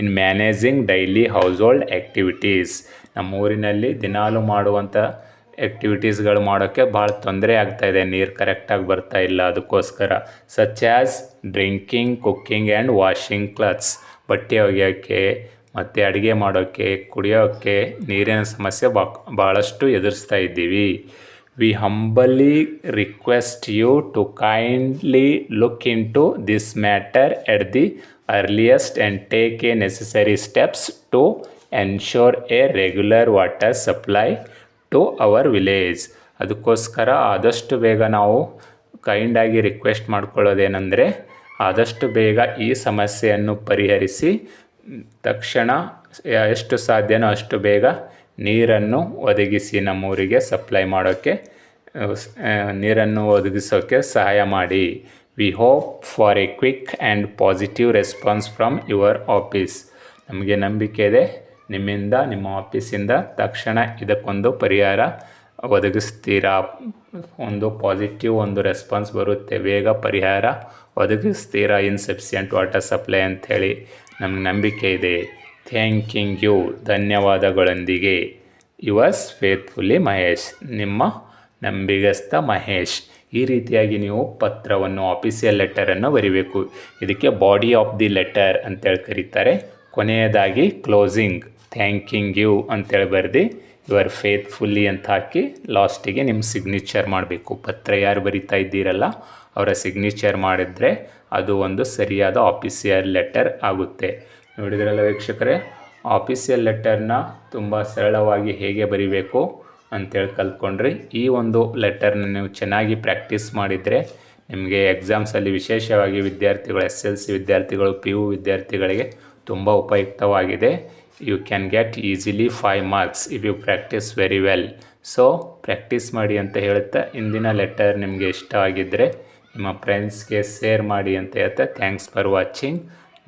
In managing daily household activities, ನಮ್ಮ ಊರಿನಲ್ಲಿ ದಿನಾಲು ಮಾಡುವಂಥ ಆ್ಯಕ್ಟಿವಿಟೀಸ್ಗಳು ಮಾಡೋಕ್ಕೆ ಭಾಳ ತೊಂದರೆ ಆಗ್ತಾಯಿದೆ, ನೀರು ಕರೆಕ್ಟಾಗಿ ಬರ್ತಾ ಇಲ್ಲ, ಅದಕ್ಕೋಸ್ಕರ such as drinking, cooking and washing clothes, ಬಟ್ಟೆ ಒಗೆಯೋಕ್ಕೆ ಮತ್ತು ಅಡುಗೆ ಮಾಡೋಕ್ಕೆ, ಕುಡಿಯೋಕ್ಕೆ ನೀರಿನ ಸಮಸ್ಯೆ ಭಾಳಷ್ಟು ಎದುರಿಸ್ತಾ ಇದ್ದೀವಿ. We humbly request you to kindly look into this matter at the earliest and take a necessary steps to ensure a regular water supply to our village. ಅದಕ್ಕೋಸ್ಕರ ಆದಷ್ಟು ಬೇಗ ನಾವು ಕೈಂಡಾಗಿ ರಿಕ್ವೆಸ್ಟ್ ಮಾಡ್ಕೊಳ್ಳೋದೇನೆಂದರೆ ಆದಷ್ಟು ಬೇಗ ಈ ಸಮಸ್ಯೆಯನ್ನು ಪರಿಹರಿಸಿ ತಕ್ಷಣ ಎಷ್ಟು ಸಾಧ್ಯನೋ ಅಷ್ಟು ಬೇಗ ನೀರನ್ನು ಒದಗಿಸಿ, ನಮ್ಮೂರಿಗೆ ಸಪ್ಲೈ ಮಾಡೋಕ್ಕೆ, ನೀರನ್ನು ಒದಗಿಸೋಕ್ಕೆ ಸಹಾಯ ಮಾಡಿ. We hope for A quick and positive response from your office, ನಮಗೆ ನಂಬಿಕೆ ಇದೆ ನಿಮ್ಮ ಆಫೀಸಿಂದ ತಕ್ಷಣ ಇದಕ್ಕೊಂದು ಪರಿಹಾರ ಒದಗಿಸ್ತೀರಾ, ಒಂದು ಪಾಸಿಟಿವ್ ಒಂದು ರೆಸ್ಪಾನ್ಸ್ ಬರುತ್ತೆ, ಬೇಗ ಪರಿಹಾರ ಒದಗಿಸ್ತೀರಾ ಇನ್ಸಫಿಷಿಯೆಂಟ್ ವಾಟರ್ ಸಪ್ಲೈ ಅಂಥೇಳಿ ನಮಗೆ ನಂಬಿಕೆ ಇದೆ. ಥ್ಯಾಂಕಿಂಗ್ ಯು, ಧನ್ಯವಾದಗಳೊಂದಿಗೆ. ಯುವರ್ಸ್ ಫೇತ್ಫುಲ್ಲಿ ಮಹೇಶ್, ನಿಮ್ಮ ನಂಬಿಗಸ್ತ ಮಹೇಶ್. ಈ ರೀತಿಯಾಗಿ ನೀವು ಪತ್ರವನ್ನು, ಆಫೀಸಿಯಲ್ ಲೆಟರನ್ನು ಬರಿಬೇಕು. ಇದಕ್ಕೆ ಬಾಡಿ ಆಫ್ ದಿ ಲೆಟರ್ ಅಂತೇಳಿ ಕರೀತಾರೆ. ಕೊನೆಯದಾಗಿ ಕ್ಲೋಸಿಂಗ್ ಥ್ಯಾಂಕಿಂಗ್ ಯು ಅಂತೇಳಿ ಬರೆದು ಯುವರ್ ಫೇತ್ಫುಲ್ಲಿ ಅಂತ ಹಾಕಿ ಲಾಸ್ಟಿಗೆ ನಿಮ್ಮ ಸಿಗ್ನೇಚರ್ ಮಾಡಬೇಕು. ಪತ್ರ ಯಾರು ಬರಿತಾ ಇದ್ದೀರಲ್ಲ ಅವರ ಸಿಗ್ನೇಚರ್ ಮಾಡಿದರೆ ಅದು ಒಂದು ಸರಿಯಾದ ಆಫೀಸಿಯಲ್ ಲೆಟರ್ ಆಗುತ್ತೆ. ನೋಡಿದ್ರಲ್ಲ ವೀಕ್ಷಕರೇ, ಆಫೀಸಿಯಲ್ ಲೆಟರ್ನ ತುಂಬ ಸರಳವಾಗಿ ಹೇಗೆ ಬರಿಬೇಕು ಅಂತೇಳಿ ಕಲ್ತ್ಕೊಂಡ್ರಿ. ಈ ಒಂದು ಲೆಟರ್ನ ನೀವು ಚೆನ್ನಾಗಿ ಪ್ರಾಕ್ಟೀಸ್ ಮಾಡಿದರೆ ನಿಮಗೆ ಎಕ್ಸಾಮ್ಸಲ್ಲಿ, ವಿಶೇಷವಾಗಿ ವಿದ್ಯಾರ್ಥಿಗಳು, SLC ವಿದ್ಯಾರ್ಥಿಗಳು, PU ವಿದ್ಯಾರ್ಥಿಗಳಿಗೆ ತುಂಬ ಉಪಯುಕ್ತವಾಗಿದೆ. You can get easily 5 marks if you practice very well. So practice ಮಾಡಿ ಅಂತ ಹೇಳ್ತಾ, ಇಂದಿನ ಲೆಟರ್ ನಿಮಗೆ ಇಷ್ಟ ಆಗಿದ್ದರೆ ನಿಮ್ಮ ಫ್ರೆಂಡ್ಸ್ಗೆ ಶೇರ್ ಮಾಡಿ ಅಂತ ಹೇಳ್ತಾ, thanks for watching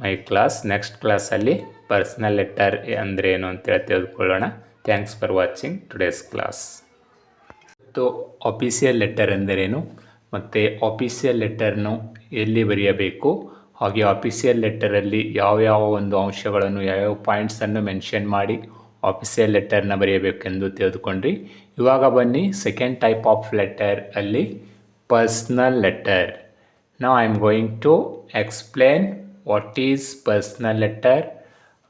my class. Next ಕ್ಲಾಸಲ್ಲಿ ಪರ್ಸ್ನಲ್ ಲೆಟರ್ ಅಂದರೆ ಏನು ಅಂತೇಳಿ ತಿಳಿದುಕೊಳ್ಳೋಣ. Thanks for watching today's class. ಮತ್ತು ಆಫೀಸಿಯಲ್ ಲೆಟರ್ ಎಂದರೇನು ಮತ್ತು ಆಫೀಸಿಯಲ್ ಲೆಟರ್ನು ಎಲ್ಲಿ ಬರೆಯಬೇಕು, ಹಾಗೆ ಆಫೀಸಿಯಲ್ ಲೆಟರಲ್ಲಿ ಯಾವ್ಯಾವ ಒಂದು ಅಂಶಗಳನ್ನು, ಯಾವ್ಯಾವ ಪಾಯಿಂಟ್ಸನ್ನು ಮೆನ್ಷನ್ ಮಾಡಿ ಆಫೀಸಿಯಲ್ ಲೆಟರ್ನ ಬರೆಯಬೇಕೆಂದು ತಿಳಿದುಕೊಂಡ್ರಿ. ಇವಾಗ ಬನ್ನಿ ಸೆಕೆಂಡ್ ಟೈಪ್ ಆಫ್ ಲೆಟರ್ ಅಲ್ಲಿ, personal letter. Now I am going to explain what is personal letter,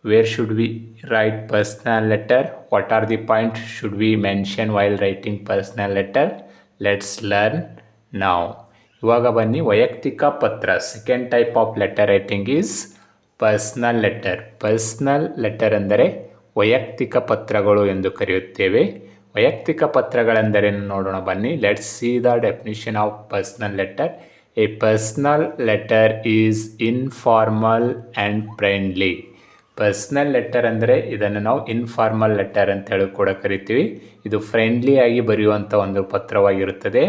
where should we write personal letter, what are the points should we mention while writing personal letter. Let's learn now. ಇವಾಗ ಬನ್ನಿ ವೈಯಕ್ತಿಕ ಪತ್ರ. Second type of letter writing is personal letter. Personal letter ಅಂದರೆ ವೈಯಕ್ತಿಕ ಪತ್ರಗಳು ಎಂದು ಕರೆಯುತ್ತೇವೆ. ವೈಯಕ್ತಿಕ ಪತ್ರಗಳೆಂದರೇನು ನೋಡೋಣ ಬನ್ನಿ. Let's see the definition of personal letter. A personal letter is informal and friendly. Personal letter ಅಂದರೆ ಇದನ್ನು ನಾವು ಇನ್ಫಾರ್ಮಲ್ ಲೆಟರ್ ಅಂತ ಹೇಳಿ ಕೂಡ ಕರಿತೀವಿ. ಇದು ಫ್ರೆಂಡ್ಲಿ ಆಗಿ ಬರೆಯುವಂಥ ಒಂದು ಪತ್ರವಾಗಿರುತ್ತದೆ.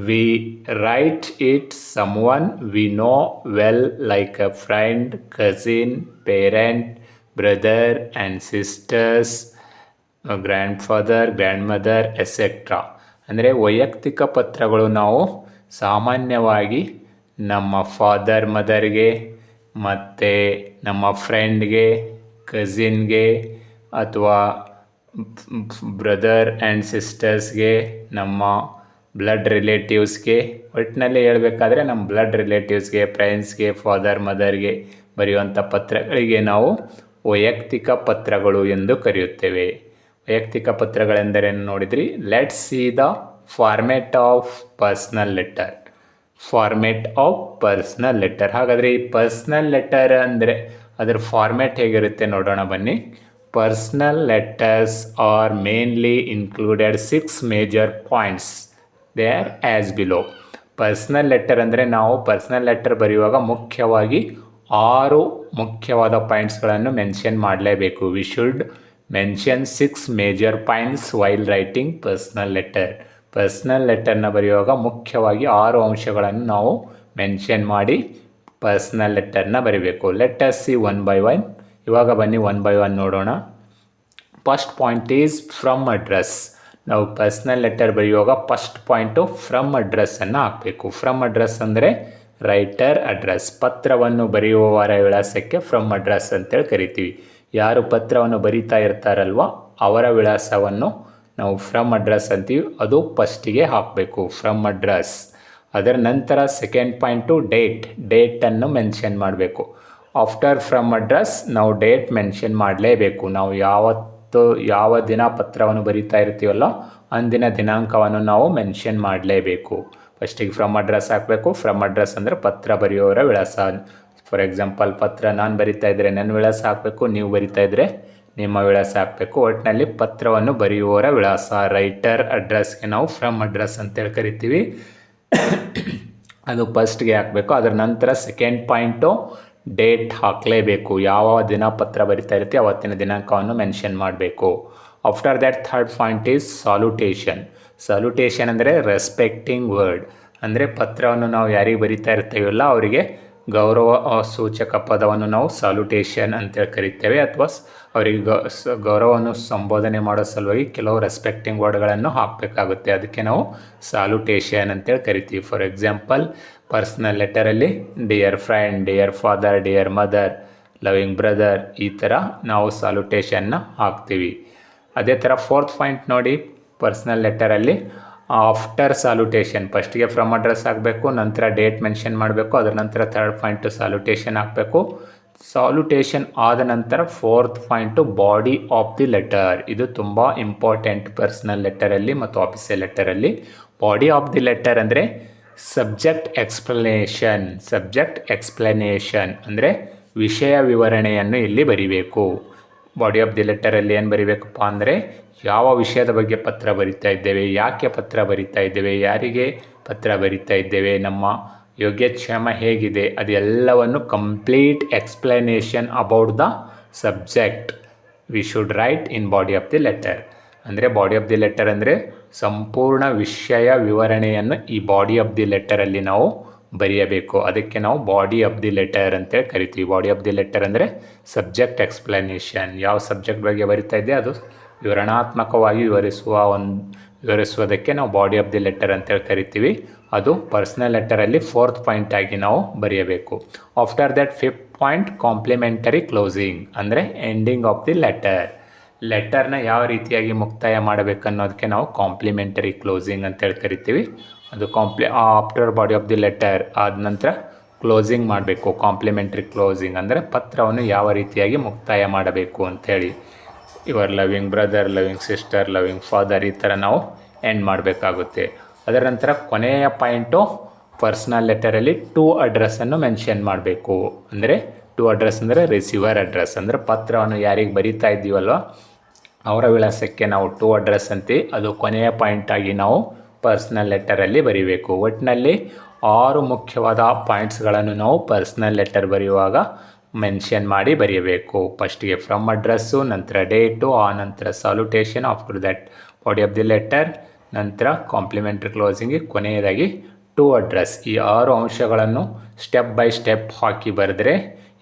We write it someone we know well, like a friend, cousin, parent, brother and sisters, grandfather, grandmother, etcetera. ಅಂದರೆ ವೈಯಕ್ತಿಕ ಪತ್ರಗಳು ನಾವು ಸಾಮಾನ್ಯವಾಗಿ ನಮ್ಮ ಫಾದರ್ ಮದರ್ಗೆ ಮತ್ತು ನಮ್ಮ ಫ್ರೆಂಡ್ಗೆ, ಕಸಿನ್ಗೆ ಅಥವಾ ಬ್ರದರ್ ಆ್ಯಂಡ್ ಸಿಸ್ಟರ್ಸ್ಗೆ, ನಮ್ಮ ಬ್ಲಡ್ ರಿಲೇಟಿವ್ಸ್ಗೆ, ಒಟ್ಟಿನಲ್ಲಿ ಹೇಳಬೇಕಾದ್ರೆ ನಮ್ಮ ಬ್ಲಡ್ ರಿಲೇಟಿವ್ಸ್ಗೆ, ಫ್ರೆಂಡ್ಸ್ಗೆ, ಫಾದರ್ ಮದರ್ಗೆ ಬರೆಯುವಂಥ ಪತ್ರಗಳಿಗೆ ನಾವು ವೈಯಕ್ತಿಕ ಪತ್ರಗಳು ಎಂದು ಕರೆಯುತ್ತೇವೆ. ವೈಯಕ್ತಿಕ ಪತ್ರಗಳೆಂದರೇನು ನೋಡಿದ್ರಿ. Let's see the format of personal letter. Format of personal letter. ಹಾಗಾದರೆ ಈ ಪರ್ಸ್ನಲ್ ಲೆಟರ್ ಅಂದರೆ ಅದರ ಫಾರ್ಮೆಟ್ ಹೇಗಿರುತ್ತೆ ನೋಡೋಣ ಬನ್ನಿ. Personal letters are mainly included 6 major points. They are as below. Personal letter ಅಂದರೆ ನಾವು ಪರ್ಸ್ನಲ್ ಲೆಟರ್ ಬರೆಯುವಾಗ ಮುಖ್ಯವಾಗಿ 6 ಮುಖ್ಯವಾದ ಪಾಯಿಂಟ್ಸ್ಗಳನ್ನು ಮೆನ್ಷನ್ ಮಾಡಲೇಬೇಕು. We should mention 6 major points while writing personal letter. Personal ಲೆಟರ್ನ ಬರೆಯುವಾಗ ಮುಖ್ಯವಾಗಿ 6 ಅಂಶಗಳನ್ನು ನಾವು ಮೆನ್ಷನ್ ಮಾಡಿ ಪರ್ಸ್ನಲ್ ಲೆಟರ್ನ ಬರೀಬೇಕು. Let us see one by one. ಇವಾಗ ಬನ್ನಿ ಒನ್ ಬೈ ಒನ್ ನೋಡೋಣ. First point is from address. ನಾವು ಪರ್ಸ್ನಲ್ ಲೆಟರ್ ಬರೆಯುವಾಗ ಫಸ್ಟ್ ಪಾಯಿಂಟು ಫ್ರಮ್ ಅಡ್ರೆಸ್ಸನ್ನು ಹಾಕಬೇಕು. ಫ್ರಮ್ ಅಡ್ರೆಸ್ ಅಂದರೆ ರೈಟರ್ ಅಡ್ರೆಸ್. ಪತ್ರವನ್ನು ಬರೆಯುವವರ ವಿಳಾಸಕ್ಕೆ ಫ್ರಮ್ ಅಡ್ರೆಸ್ ಅಂತೇಳಿ ಕರಿತೀವಿ. ಯಾರು ಪತ್ರವನ್ನು ಬರಿತಾ ಇರ್ತಾರಲ್ವ ಅವರ ವಿಳಾಸವನ್ನು ನಾವು ಫ್ರಮ್ ಅಡ್ರೆಸ್ ಅಂತೀವಿ. ಅದು ಫಸ್ಟಿಗೆ ಹಾಕಬೇಕು, ಫ್ರಮ್ ಅಡ್ರೆಸ್. ಅದರ ನಂತರ ಸೆಕೆಂಡ್ ಪಾಯಿಂಟು ಡೇಟನ್ನು ಮೆನ್ಷನ್ ಮಾಡಬೇಕು. ಆಫ್ಟರ್ ಫ್ರಮ್ ಅಡ್ರೆಸ್ ನಾವು ಡೇಟ್ ಮೆನ್ಷನ್ ಮಾಡಲೇಬೇಕು. ನಾವು ಯಾವ ದಿನ ಪತ್ರವನ್ನು ಬರಿತಾ ಇರ್ತೀವಲ್ಲ ಅಂದಿನ ದಿನಾಂಕವನ್ನು ನಾವು ಮೆನ್ಷನ್ ಮಾಡಲೇಬೇಕು. ಫಸ್ಟಿಗೆ ಫ್ರಮ್ ಅಡ್ರೆಸ್ ಹಾಕಬೇಕು. ಫ್ರಮ್ ಅಡ್ರೆಸ್ ಅಂದರೆ ಪತ್ರ ಬರೆಯುವವರ ವಿಳಾಸ. ಫಾರ್ ಎಕ್ಸಾಂಪಲ್, ಪತ್ರ ನಾನು ಬರಿತಾ ಇದ್ದರೆ ನನ್ನ ವಿಳಾಸ ಹಾಕಬೇಕು, ನೀವು ಬರಿತಾ ಇದ್ದರೆ ನಿಮ್ಮ ವಿಳಾಸ ಹಾಕಬೇಕು. ಒಟ್ಟಿನಲ್ಲಿ ಪತ್ರವನ್ನು ಬರೆಯುವವರ ವಿಳಾಸ, ರೈಟರ್ ಅಡ್ರೆಸ್ಗೆ ನಾವು ಫ್ರಮ್ ಅಡ್ರೆಸ್ ಅಂತೇಳಿ ಕರಿತೀವಿ. ಅದು ಫಸ್ಟ್ಗೆ ಹಾಕಬೇಕು. ಅದರ ನಂತರ ಸೆಕೆಂಡ್ ಪಾಯಿಂಟು ಡೇಟ್ ಹಾಕಲೇಬೇಕು. ಯಾವ ದಿನ ಪತ್ರ ಬರಿತಾ ಇರ್ತೀವಿ ಅವತ್ತಿನ ದಿನಾಂಕವನ್ನು ಮೆನ್ಷನ್ ಮಾಡಬೇಕು. After that third point is ಸಾಲ್ಯುಟೇಷನ್. ಸಾಲ್ಯುಟೇಷನ್ ಅಂದರೆ ರೆಸ್ಪೆಕ್ಟಿಂಗ್ ವರ್ಡ್. ಅಂದರೆ ಪತ್ರವನ್ನು ನಾವು ಯಾರಿಗೆ ಬರಿತಾ ಇರ್ತೀವಲ್ಲ ಅವರಿಗೆ ಗೌರವ ಸೂಚಕ ಪದವನ್ನು ನಾವು ಸಾಲ್ಯುಟೇಷನ್ ಅಂತೇಳಿ ಕರಿತೇವೆ. ಅಥವಾ ಅವರಿಗೆ ಗೌರವವನ್ನು ಸಂಬೋಧನೆ ಮಾಡೋ ಸಲುವಾಗಿ ಕೆಲವು ರೆಸ್ಪೆಕ್ಟಿಂಗ್ ವರ್ಡ್ಗಳನ್ನು ಹಾಕಬೇಕಾಗುತ್ತೆ. ಅದಕ್ಕೆ ನಾವು ಸಾಲ್ಯುಟೇಷನ್ ಅಂತೇಳಿ ಕರಿತೀವಿ. ಫಾರ್ ಎಕ್ಸಾಂಪಲ್, ಪರ್ಸ್ನಲ್ ಲೆಟರಲ್ಲಿ dear friend, dear father, dear mother, loving brother, ಈ ಥರ ನಾವು ಸಾಲ್ಯುಟೇಷನ್ನ ಹಾಕ್ತೀವಿ. ಅದೇ ಥರ ಫೋರ್ತ್ ಪಾಯಿಂಟ್ ನೋಡಿ, ಪರ್ಸ್ನಲ್ ಲೆಟರಲ್ಲಿ ಆಫ್ಟರ್ ಸಾಲ್ಯುಟೇಷನ್ ಫಸ್ಟಿಗೆ ಫ್ರಮ್ ಅಡ್ರೆಸ್ ಹಾಕಬೇಕು, ನಂತರ ಡೇಟ್ ಮೆನ್ಷನ್ ಮಾಡಬೇಕು, ಅದರ ನಂತರ ಥರ್ಡ್ ಪಾಯಿಂಟು ಸಾಲ್ಯುಟೇಷನ್ ಹಾಕಬೇಕು. ಸಾಲ್ಯುಟೇಷನ್ ಆದ ನಂತರ fourth point body of the letter. ಇದು ತುಂಬ ಇಂಪಾರ್ಟೆಂಟ್ ಪರ್ಸ್ನಲ್ ಲೆಟರಲ್ಲಿ ಮತ್ತು ಆಫೀಸಿಯಲ್ ಲೆಟರಲ್ಲಿ. ಬಾಡಿ ಆಫ್ ದಿ ಲೆಟರ್ ಅಂದರೆ ಸಬ್ಜೆಕ್ಟ್ ಎಕ್ಸ್ಪ್ಲನೇಷನ್ ಅಂದರೆ ವಿಷಯ ವಿವರಣೆಯನ್ನು ಇಲ್ಲಿ ಬರಿಬೇಕು. ಬಾಡಿ ಆಫ್ ದಿ ಲೆಟರಲ್ಲಿ ಏನು ಬರಿಬೇಕಪ್ಪ ಅಂದರೆ ಯಾವ ವಿಷಯದ ಬಗ್ಗೆ ಪತ್ರ ಬರಿತಾ ಇದ್ದೇವೆ, ಯಾಕೆ ಪತ್ರ ಬರಿತಾ ಇದ್ದೇವೆ, ಯಾರಿಗೆ ಪತ್ರ ಬರಿತಾ ಇದ್ದೇವೆ, ನಮ್ಮ ಯೋಗ್ಯಕ್ಷೇಮ ಹೇಗಿದೆ, ಅದೆಲ್ಲವನ್ನು complete explanation about the subject we should write in body of the letter. ಅಂದರೆ ಬಾಡಿ ಆಫ್ ದಿ ಲೆಟರ್ ಅಂದರೆ ಸಂಪೂರ್ಣ ವಿಷಯ ವಿವರಣೆಯನ್ನು ಈ ಬಾಡಿ ಆಫ್ ದಿ ಲೆಟರಲ್ಲಿ ನಾವು ಬರೆಯಬೇಕು. ಅದಕ್ಕೆ ನಾವು ಬಾಡಿ ಆಫ್ ದಿ ಲೆಟರ್ ಅಂತೇಳಿ ಕರಿತೀವಿ. ಬಾಡಿ ಆಫ್ ದಿ ಲೆಟರ್ ಅಂದರೆ ಸಬ್ಜೆಕ್ಟ್ ಎಕ್ಸ್ಪ್ಲನೇಷನ್. ಯಾವ ಸಬ್ಜೆಕ್ಟ್ ಬಗ್ಗೆ ಬರಿತಾ ಇದೆ ಅದು ವಿವರಣಾತ್ಮಕವಾಗಿ ವಿವರಿಸುವುದಕ್ಕೆ ನಾವು ಬಾಡಿ ಆಫ್ ದಿ ಲೆಟರ್ ಅಂತೇಳಿ ಕರಿತೀವಿ. ಅದು ಪರ್ಸ್ನಲ್ ಲೆಟರಲ್ಲಿ ಫೋರ್ತ್ ಪಾಯಿಂಟ್ ಆಗಿ ನಾವು ಬರೆಯಬೇಕು. After that fifth point complementary closing ಅಂದರೆ ಎಂಡಿಂಗ್ ಆಫ್ ದಿ ಲೆಟರ್. ಲೆಟರ್ನ ಯಾವ ರೀತಿಯಾಗಿ ಮುಕ್ತಾಯ ಮಾಡಬೇಕನ್ನೋದಕ್ಕೆ ನಾವು ಕಾಂಪ್ಲಿಮೆಂಟರಿ ಕ್ಲೋಸಿಂಗ್ ಅಂತೇಳಿ ಕರಿತೀವಿ. ಅದು after body of the letter ಆದ ನಂತರ ಕ್ಲೋಸಿಂಗ್ ಮಾಡಬೇಕು. ಕಾಂಪ್ಲಿಮೆಂಟರಿ ಕ್ಲೋಸಿಂಗ್ ಅಂದರೆ ಪತ್ರವನ್ನು ಯಾವ ರೀತಿಯಾಗಿ ಮುಕ್ತಾಯ ಮಾಡಬೇಕು ಅಂಥೇಳಿ. Your loving brother, loving sister, loving father, ಈ ಥರ ನಾವು ಎಂಡ್ ಮಾಡಬೇಕಾಗುತ್ತೆ. ಅದರ ನಂತರ ಕೊನೆಯ ಪಾಯಿಂಟು ಪರ್ಸ್ನಲ್ ಲೆಟರಲ್ಲಿ ಟು ಅಡ್ರೆಸ್ಸನ್ನು ಮೆನ್ಷನ್ ಮಾಡಬೇಕು. ಅಂದರೆ ಟು ಅಡ್ರೆಸ್ ಅಂದರೆ ರಿಸೀವರ್ ಅಡ್ರೆಸ್. ಅಂದರೆ ಪತ್ರವನ್ನು ಯಾರಿಗೆ ಬರಿತಾ ಇದ್ದೀವಲ್ವ ಅವರ ವಿಳಾಸಕ್ಕೆ ನಾವು ಟು ಅಡ್ರೆಸ್ ಅಂತೀವಿ. ಅದು ಕೊನೆಯ ಪಾಯಿಂಟಾಗಿ ನಾವು ಪರ್ಸ್ನಲ್ ಲೆಟರಲ್ಲಿ ಬರೀಬೇಕು. ಒಟ್ಟಿನಲ್ಲಿ 6 ಮುಖ್ಯವಾದ ಪಾಯಿಂಟ್ಸ್ಗಳನ್ನು ನಾವು ಪರ್ಸ್ನಲ್ ಲೆಟರ್ ಬರೆಯುವಾಗ ಮೆನ್ಷನ್ ಮಾಡಿ ಬರೆಯಬೇಕು. ಫಸ್ಟಿಗೆ ಫ್ರಮ್ ಅಡ್ರೆಸ್ಸು, ನಂತರ ಡೇಟು, ಆ ನಂತರ ಸಾಲ್ಯುಟೇಷನ್, after that body of the letter, ನಂತರ ಕಾಂಪ್ಲಿಮೆಂಟರಿ ಕ್ಲೋಸಿಂಗಿಗೆ ಕೊನೆಯದಾಗಿ ಟು ಅಡ್ರೆಸ್. ಈ 6 ಅಂಶಗಳನ್ನು ಸ್ಟೆಪ್ ಬೈ ಸ್ಟೆಪ್ ಹಾಕಿ ಬರೆದ್ರೆ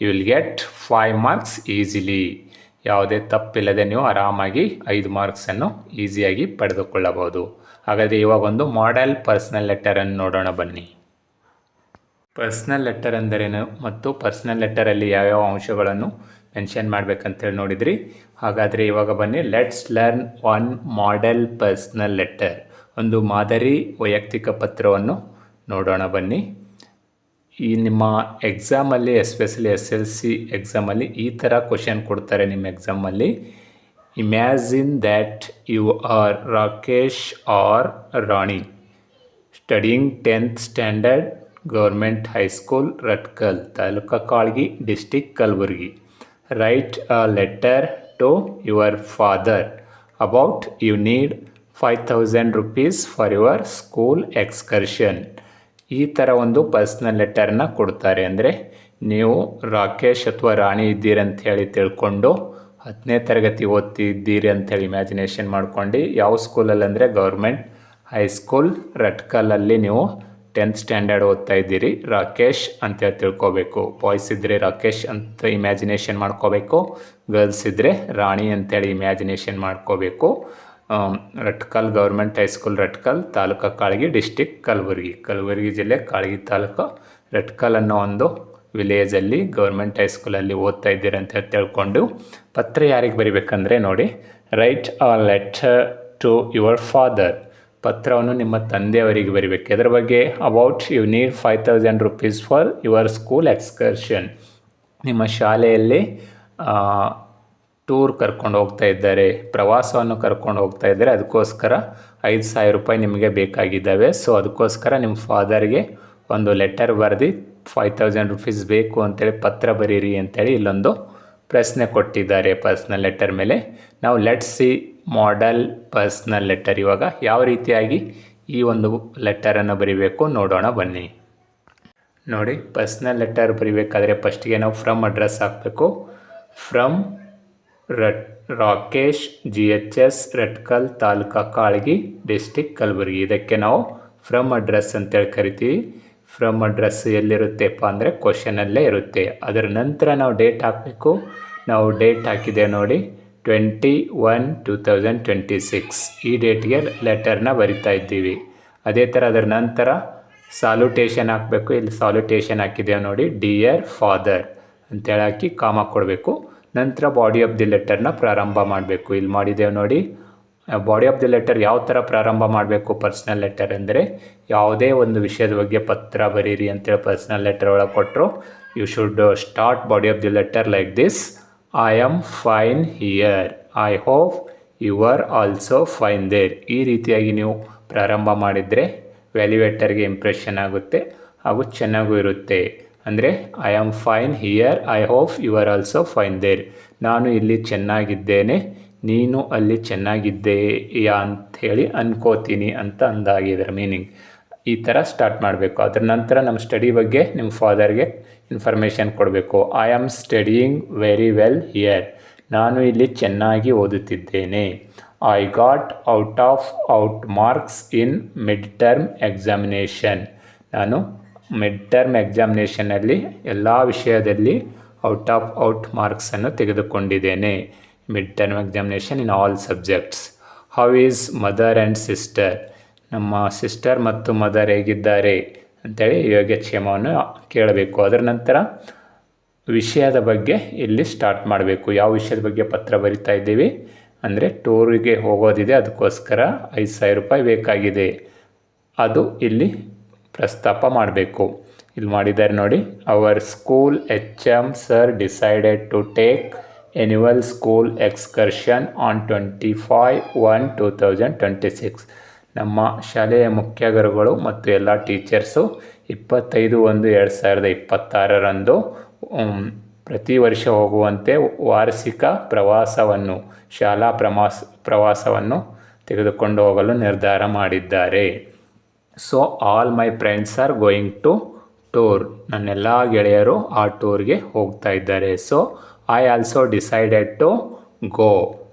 you will get 5 marks easily. ಯಾವುದೇ ತಪ್ಪಿಲ್ಲದೆ ನೀವು ಆರಾಮಾಗಿ 5 ಮಾರ್ಕ್ಸನ್ನು ಈಸಿಯಾಗಿ ಪಡೆದುಕೊಳ್ಳಬಹುದು. ಹಾಗಾದರೆ ಇವಾಗ ಒಂದು ಮಾಡೆಲ್ ಪರ್ಸ್ನಲ್ ಲೆಟರನ್ನು ನೋಡೋಣ ಬನ್ನಿ. ಪರ್ಸ್ನಲ್ ಲೆಟರ್ ಎಂದರೇನು ಮತ್ತು ಪರ್ಸ್ನಲ್ ಲೆಟರಲ್ಲಿ ಯಾವ್ಯಾವ ಅಂಶಗಳನ್ನು ಮೆನ್ಷನ್ ಮಾಡಬೇಕಂತೇಳಿ ನೋಡಿದ್ರಿ. ಹಾಗಾದರೆ ಇವಾಗ ಬನ್ನಿ, let's learn one model personal letter. ಒಂದು ಮಾದರಿ ವೈಯಕ್ತಿಕ ಪತ್ರವನ್ನು ನೋಡೋಣ ಬನ್ನಿ. ಈ ನಿಮ್ಮ ಎಕ್ಸಾಮಲ್ಲಿ ಎಸ್ಪೆಷಲಿ SLC ಎಕ್ಸಾಮಲ್ಲಿ ಈ ಥರ ಕ್ವಶನ್ ಕೊಡ್ತಾರೆ ನಿಮ್ಮ ಎಕ್ಸಾಮಲ್ಲಿ. Imagine that you are Rakesh or Rani studying 10th standard government high school Ratkal, taluka Kalagi, district Kalaburagi. Write a letter to your father about you need 5,000 rupees for your school excursion. ಈ ಥರ ಒಂದು ಪರ್ಸ್ನಲ್ ಲೆಟರ್ನ ಕೊಡ್ತಾರೆ. ಅಂದರೆ ನೀವು ರಾಕೇಶ್ ಅಥವಾ ರಾಣಿ ಇದ್ದೀರಿ ಅಂತ ಹೇಳಿ ತಿಳ್ಕೊಂಡು 10ನೇ ತರಗತಿ ಓದ್ತಿದ್ದೀರಿ ಅಂಥೇಳಿ ಇಮ್ಯಾಜಿನೇಷನ್ ಮಾಡ್ಕೊಂಡು ಯಾವ ಸ್ಕೂಲಲ್ಲಿ ಅಂದರೆ ಗೌರ್ಮೆಂಟ್ ಹೈಸ್ಕೂಲ್ ರಟ್ಕಲಲ್ಲಿ ನೀವು 10th ಸ್ಟ್ಯಾಂಡರ್ಡ್ ಓದ್ತಾ ಇದ್ದೀರಿ. ರಾಕೇಶ್ ಅಂತೇಳಿ ತಿಳ್ಕೊಬೇಕು. ಬಾಯ್ಸ್ ಇದ್ದರೆ ರಾಕೇಶ್ ಅಂತ ಇಮ್ಯಾಜಿನೇಷನ್ ಮಾಡ್ಕೋಬೇಕು, ಗರ್ಲ್ಸ್ ಇದ್ದರೆ ರಾಣಿ ಅಂತೇಳಿ ಇಮ್ಯಾಜಿನೇಷನ್ ಮಾಡ್ಕೋಬೇಕು. Ratkal government high school Ratkal, taluka Kalagi, district Kalaburagi ಜಿಲ್ಲೆ ಕಾಳಗಿ ತಾಲೂಕು ರಟ್ಕಲ್ ಅನ್ನೋ ಒಂದು ವಿಲೇಜಲ್ಲಿ ಗೌರ್ಮೆಂಟ್ ಹೈಸ್ಕೂಲಲ್ಲಿ ಓದ್ತಾ ಇದ್ದೀರಿ ಅಂತ ತಿಳ್ಕೊಂಡು ಪತ್ರ ಯಾರಿಗೆ ಬರಿಬೇಕಂದ್ರೆ ನೋಡಿ, write a letter to your father. ಪತ್ರವನ್ನು ನಿಮ್ಮ ತಂದೆಯವರಿಗೆ ಬರಿಬೇಕು. ಇದರ ಬಗ್ಗೆ about you need 5000 rupees for your school excursion. ನಿಮ್ಮ ಶಾಲೆಯಲ್ಲಿ ಟೂರ್ ಕರ್ಕೊಂಡು ಹೋಗ್ತಾ ಇದ್ದಾರೆ, ಪ್ರವಾಸವನ್ನು ಕರ್ಕೊಂಡು ಹೋಗ್ತಾ ಇದ್ದಾರೆ, ಅದಕ್ಕೋಸ್ಕರ 5000 ರೂಪಾಯಿ ನಿಮಗೆ ಬೇಕಾಗಿದ್ದಾವೆ. ಸೊ ಅದಕ್ಕೋಸ್ಕರ ನಿಮ್ಮ ಫಾದರ್ಗೆ ಒಂದು ಲೆಟರ್ ಬರೆದು 5000 rupees ಬೇಕು ಅಂತೇಳಿ ಪತ್ರ ಬರೀರಿ ಅಂತೇಳಿ ಇಲ್ಲೊಂದು ಪ್ರಶ್ನೆ ಕೊಟ್ಟಿದ್ದಾರೆ ಪರ್ಸ್ನಲ್ ಲೆಟರ್ ಮೇಲೆ. ನಾವು let's see model personal letter. ಇವಾಗ ಯಾವ ರೀತಿಯಾಗಿ ಈ ಒಂದು ಲೆಟರನ್ನು ಬರಿಬೇಕು ನೋಡೋಣ ಬನ್ನಿ. ನೋಡಿ, ಪರ್ಸ್ನಲ್ ಲೆಟರ್ ಬರಿಬೇಕಾದ್ರೆ ಫಸ್ಟಿಗೆ ನಾವು ಫ್ರಮ್ ಅಡ್ರೆಸ್ ಹಾಕಬೇಕು. From Rakesh GHS Ratkal, taluka Kalagi, district Kalaburagi. ಇದಕ್ಕೆ ನಾವು ಫ್ರಮ್ ಅಡ್ರೆಸ್ ಅಂತೇಳಿ ಕರಿತೀವಿ. ಫ್ರಮ್ ಅಡ್ರೆಸ್ ಎಲ್ಲಿರುತ್ತೆಪ್ಪ ಅಂದರೆ ಕ್ವಶನಲ್ಲೇ ಇರುತ್ತೆ. ಅದರ ನಂತರ ನಾವು ಡೇಟ್ ಹಾಕಬೇಕು. ನಾವು ಡೇಟ್ ಹಾಕಿದೆ ನೋಡಿ, 21/2026. ಈ ಡೇಟ್ಗೆ ಲೆಟರ್ನ ಬರಿತಾ ಇದ್ದೀವಿ. ಅದೇ ಥರ ಅದರ ನಂತರ ಸಾಲ್ಯುಟೇಷನ್ ಹಾಕಬೇಕು. ಇಲ್ಲಿ ಸಾಲ್ಯುಟೇಷನ್ ಹಾಕಿದ್ದೇವೆ ನೋಡಿ, ಡಿಯರ್ ಫಾದರ್ ಅಂತೇಳಿ ಹಾಕಿ ಕಾಮ ಕೊಡಬೇಕು. ನಂತರ ಬಾಡಿ ಆಫ್ ದಿ ಲೆಟರ್ನ ಪ್ರಾರಂಭ ಮಾಡಬೇಕು. ಇಲ್ಲಿ ಮಾಡಿದ್ದೇವೆ ನೋಡಿ. ಬಾಡಿ ಆಫ್ ದಿ ಲೆಟರ್ ಯಾವ ಥರ ಪ್ರಾರಂಭ ಮಾಡಬೇಕು ಪರ್ಸ್ನಲ್ ಲೆಟರ್ ಅಂದರೆ, ಯಾವುದೇ ಒಂದು ವಿಷಯದ ಬಗ್ಗೆ ಪತ್ರ ಬರೀರಿ ಅಂತೇಳಿ ಪರ್ಸ್ನಲ್ ಲೆಟರ್ ಒಳಗೆ ಕೊಟ್ಟರು. You should start body of the letter like this: I am fine here, I hope you are also fine there. ಈ ರೀತಿಯಾಗಿ ನೀವು ಪ್ರಾರಂಭ ಮಾಡಿದರೆ ವ್ಯಾಲ್ಯುವೇಟರ್ಗೆ ಇಂಪ್ರೆಷನ್ ಆಗುತ್ತೆ ಹಾಗೂ ಚೆನ್ನಾಗೂ ಇರುತ್ತೆ. ಅಂದರೆ I am fine here, I hope you are also fine there. ನಾನು ಇಲ್ಲಿ ಚೆನ್ನಾಗಿದ್ದೇನೆ, ನೀನು ಅಲ್ಲಿ ಚೆನ್ನಾಗಿದ್ದೀಯಾ ಅಂಥೇಳಿ ಅನ್ಕೋತೀನಿ ಅಂತ ಅಂದಾಗಿದ್ರ ಮೀನಿಂಗ್. ಈ ಥರ ಸ್ಟಾರ್ಟ್ ಮಾಡಬೇಕು. ಅದರ ನಂತರ ನಮ್ಮ ಸ್ಟಡಿ ಬಗ್ಗೆ ನಿಮ್ಮ ಫಾದರ್ಗೆ ಇನ್ಫಾರ್ಮೇಷನ್ ಕೊಡಬೇಕು. I am studying very well here, ನಾನು ಇಲ್ಲಿ ಚೆನ್ನಾಗಿ ಓದುತ್ತಿದ್ದೇನೆ. I got out marks in mid term examination, ನಾನು ಮಿಡ್ ಟರ್ಮ್ ಎಕ್ಸಾಮಿನೇಷನಲ್ಲಿ ಎಲ್ಲ ವಿಷಯದಲ್ಲಿ ಔಟ್ ಮಾರ್ಕ್ಸನ್ನು ತೆಗೆದುಕೊಂಡಿದ್ದೇನೆ. Mid term examination in all subjects. How is mother and sister, ನಮ್ಮ ಸಿಸ್ಟರ್ ಮತ್ತು ಮದರ್ ಹೇಗಿದ್ದಾರೆ ಅಂಥೇಳಿ ಯೋಗಕ್ಷೇಮವನ್ನು ಕೇಳಬೇಕು. ಅದರ ನಂತರ ವಿಷಯದ ಬಗ್ಗೆ ಇಲ್ಲಿ ಸ್ಟಾರ್ಟ್ ಮಾಡಬೇಕು. ಯಾವ ವಿಷಯದ ಬಗ್ಗೆ ಪತ್ರ ಬರಿತಾ ಇದ್ದೀವಿ ಅಂದರೆ ಟೂರಿಗೆ ಹೋಗೋದಿದೆ, ಅದಕ್ಕೋಸ್ಕರ 5000 ರೂಪಾಯಿ ಬೇಕಾಗಿದೆ, ಅದು ಇಲ್ಲಿ ಪ್ರಸ್ತಾಪ ಮಾಡಬೇಕು. ಇಲ್ಲಿ ಮಾಡಿದ್ದಾರೆ ನೋಡಿ, our school HM sir decided to take annual school excursion on 25/1/2026. ನಮ್ಮ ಶಾಲೆಯ ಮುಖ್ಯ ಗುರುಗಳು ಮತ್ತು ಎಲ್ಲ ಟೀಚರ್ಸು 25/1/2026 ಪ್ರತಿ ವರ್ಷ ಹೋಗುವಂತೆ ವಾರ್ಷಿಕ ಪ್ರವಾಸವನ್ನು, ಶಾಲಾ ಪ್ರವಾಸವನ್ನು ತೆಗೆದುಕೊಂಡು ಹೋಗಲು ನಿರ್ಧಾರ ಮಾಡಿದ್ದಾರೆ. So all my friends are going to tour, ನನ್ನೆಲ್ಲ ಗೆಳೆಯರು ಆ ಟೂರ್ಗೆ ಹೋಗ್ತಾ ಇದ್ದಾರೆ. So I also decided to go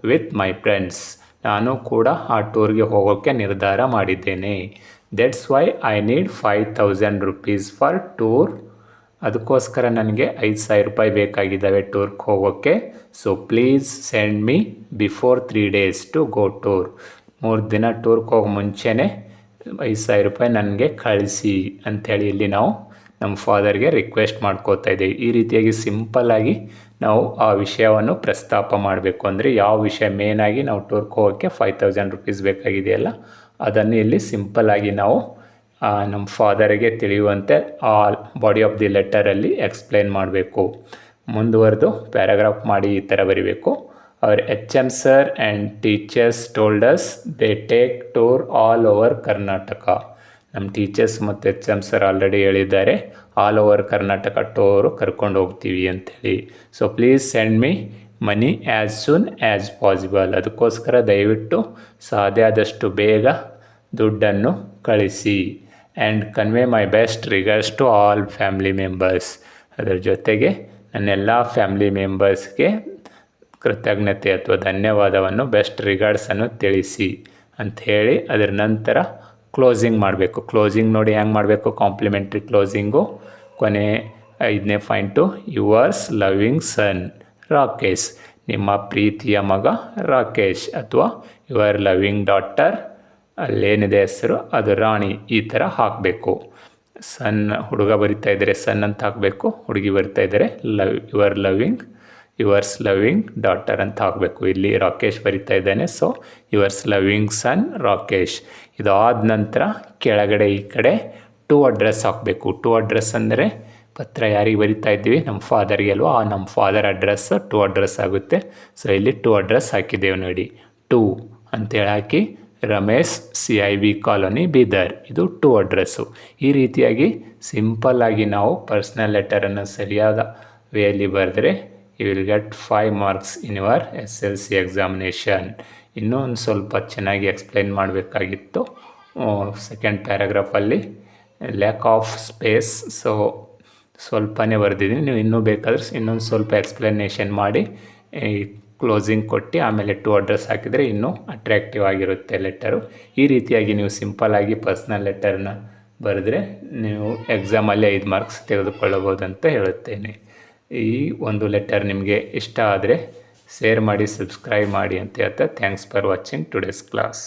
with my friends, ನಾನು ಕೂಡ ಆ ಟೂರ್ಗೆ ಹೋಗೋಕ್ಕೆ ನಿರ್ಧಾರ ಮಾಡಿದ್ದೇನೆ. That's why I need 5000 rupees for tour, ಅದಕ್ಕೋಸ್ಕರ ನನಗೆ 5000 ರೂಪಾಯಿ ಬೇಕಾಗಿದ್ದಾವೆ ಟೂರ್ಗೆ ಹೋಗೋಕ್ಕೆ. So please send me before 3 days to go tour, 3 ದಿನ ಟೂರ್ಗೆ ಹೋಗೋ ಮುಂಚೆನೇ 5000 ರೂಪಾಯಿ ನನಗೆ ಕಳಿಸಿ ಅಂಥೇಳಿ ಇಲ್ಲಿ ನಾವು ನಮ್ಮ ಫಾದರ್ಗೆ ರಿಕ್ವೆಸ್ಟ್ ಮಾಡ್ಕೋತಾ ಇದ್ದೀವಿ. ಈ ರೀತಿಯಾಗಿ ಸಿಂಪಲ್ಲಾಗಿ ನಾವು ಆ ವಿಷಯವನ್ನು ಪ್ರಸ್ತಾಪ ಮಾಡಬೇಕು. ಅಂದರೆ ಯಾವ ವಿಷಯ ಮೇನಾಗಿ ನಾವು ಟೂರ್ಗೆ ಹೋಗೋಕ್ಕೆ 5000 rupees ಬೇಕಾಗಿದೆಯಲ್ಲ, ಅದನ್ನು ಇಲ್ಲಿ ಸಿಂಪಲ್ಲಾಗಿ ನಾವು ನಮ್ಮ ಫಾದರಿಗೆ ತಿಳಿಯುವಂತೆ ಆ ಬಾಡಿ ಆಫ್ ದಿ ಲೆಟರಲ್ಲಿ ಎಕ್ಸ್ಪ್ಲೈನ್ ಮಾಡಬೇಕು. ಮುಂದುವರೆದು ಪ್ಯಾರಾಗ್ರಾಫ್ ಮಾಡಿ ಈ ಥರ ಬರೀಬೇಕು. Our HM sir and teachers told us they take tour all over Karnataka. ನಮ್ಮ ಟೀಚರ್ಸ್ ಮತ್ತು HM ಸರ್ ಆಲ್ರೆಡಿ ಹೇಳಿದ್ದಾರೆ, ಆಲ್ ಓವರ್ ಕರ್ನಾಟಕ ಟೂರು ಕರ್ಕೊಂಡು ಹೋಗ್ತೀವಿ ಅಂಥೇಳಿ. So please send me money as soon as possible, ಅದಕ್ಕೋಸ್ಕರ ದಯವಿಟ್ಟು ಸಾಧ್ಯ ಆದಷ್ಟು ಬೇಗ ದುಡ್ಡನ್ನು ಕಳಿಸಿ. And convey my best regards to all family members, ಅದರ ಜೊತೆಗೆ ನನ್ನೆಲ್ಲ ಫ್ಯಾಮಿಲಿ ಮೆಂಬರ್ಸ್ಗೆ ಕೃತಜ್ಞತೆ ಅಥವಾ ಧನ್ಯವಾದವನ್ನು ಬೆಸ್ಟ್ ರಿಗಾರ್ಡ್ಸನ್ನು ತಿಳಿಸಿ ಅಂಥೇಳಿ ಅದರ ನಂತರ ಕ್ಲೋಸಿಂಗ್ ಮಾಡಬೇಕು. ಕ್ಲೋಸಿಂಗ್ ನೋಡಿ ಹೆಂಗೆ ಮಾಡಬೇಕು, ಕಾಂಪ್ಲಿಮೆಂಟ್ರಿ ಕ್ಲೋಸಿಂಗು. ಕೊನೆ 5ನೇ point, yours loving son Rakesh, ನಿಮ್ಮ ಪ್ರೀತಿಯ ಮಗ ರಾಕೇಶ್, ಅಥವಾ ಯುವರ್ ಲವಿಂಗ್ ಡಾಟರ್, ಅಲ್ಲೇನಿದೆ ಹೆಸರು ಅದು ರಾಣಿ, ಈ ಥರ ಹಾಕಬೇಕು. ಸನ್ ಹುಡುಗ ಬರಿತಾ ಇದ್ದರೆ ಸನ್ ಅಂತ ಹಾಕಬೇಕು, ಹುಡುಗಿ ಬರಿತಾ ಇದ್ದರೆ ಯುವರ್ಸ್ ಲವಿಂಗ್ ಡಾಟರ್ ಅಂತ ಹಾಕಬೇಕು. ಇಲ್ಲಿ ರಾಕೇಶ್ ಬರಿತಾ ಇದ್ದಾನೆ, so yours loving son Rakesh. ಇದಾದ ನಂತರ ಕೆಳಗಡೆ ಈ ಕಡೆ ಟು ಅಡ್ರೆಸ್ ಹಾಕಬೇಕು. ಟು ಅಡ್ರೆಸ್ ಅಂದರೆ ಪತ್ರ ಯಾರಿಗೆ ಬರಿತಾ ಇದ್ದೀವಿ, ನಮ್ಮ ಫಾದರ್ಗೆ ಅಲ್ವಾ, ನಮ್ಮ ಫಾದರ್ ಅಡ್ರೆಸ್ ಟು ಅಡ್ರೆಸ್ ಆಗುತ್ತೆ. ಸೊ ಇಲ್ಲಿ ಟು ಅಡ್ರೆಸ್ ಹಾಕಿದ್ದೇವೆ ನೋಡಿ, ಟು ಅಂತೇಳಿ ಹಾಕಿ ರಮೇಶ್ CIB ಕಾಲೋನಿ ಬೀದರ್, ಇದು ಟು ಅಡ್ರೆಸ್ಸು. ಈ ರೀತಿಯಾಗಿ ಸಿಂಪಲ್ಲಾಗಿ ನಾವು ಪರ್ಸ್ನಲ್ ಲೆಟರನ್ನು ಸರಿಯಾದ ವೇಯಲ್ಲಿ ಬರೆದ್ರೆ you will get 5 marks in your SLC examination. ಇನ್ನೂ ಒಂದು ಸ್ವಲ್ಪ ಚೆನ್ನಾಗಿ ಎಕ್ಸ್ಪ್ಲೈನ್ ಮಾಡಬೇಕಾಗಿತ್ತು. ಸೆಕೆಂಡ್ ಪ್ಯಾರಾಗ್ರಾಫಲ್ಲಿ ಲ್ಯಾಕ್ ಆಫ್ ಸ್ಪೇಸ್, ಸೊ ಸ್ವಲ್ಪನೇ ಬರೆದಿದ್ದೀನಿ. ನೀವು ಇನ್ನೂ ಬೇಕಾದ್ರೆ ಇನ್ನೊಂದು ಸ್ವಲ್ಪ ಎಕ್ಸ್ಪ್ಲನೇಷನ್ ಮಾಡಿ ಕ್ಲೋಸಿಂಗ್ ಕೊಟ್ಟು ಆಮೇಲೆ ಟು ಅಡ್ರೆಸ್ ಹಾಕಿದರೆ ಇನ್ನೂ ಅಟ್ರ್ಯಾಕ್ಟಿವ್ ಆಗಿರುತ್ತೆ ಲೆಟರು. ಈ ರೀತಿಯಾಗಿ ನೀವು ಸಿಂಪಲ್ಲಾಗಿ ಪರ್ಸ್ನಲ್ ಲೆಟರ್ನ ಬರೆದ್ರೆ ನೀವು ಎಕ್ಸಾಮಲ್ಲಿ 5 ಮಾರ್ಕ್ಸ್ ತೆಗೆದುಕೊಳ್ಳಬಹುದು ಅಂತ ಹೇಳುತ್ತೇನೆ. ಈ ಒಂದು ಲೆಟರ್ ನಿಮಗೆ ಇಷ್ಟ ಆದರೆ ಶೇರ್ ಮಾಡಿ, ಸಬ್ಸ್ಕ್ರೈಬ್ ಮಾಡಿ ಅಂತ ಹೇಳ್ತಾ thanks for watching today's class.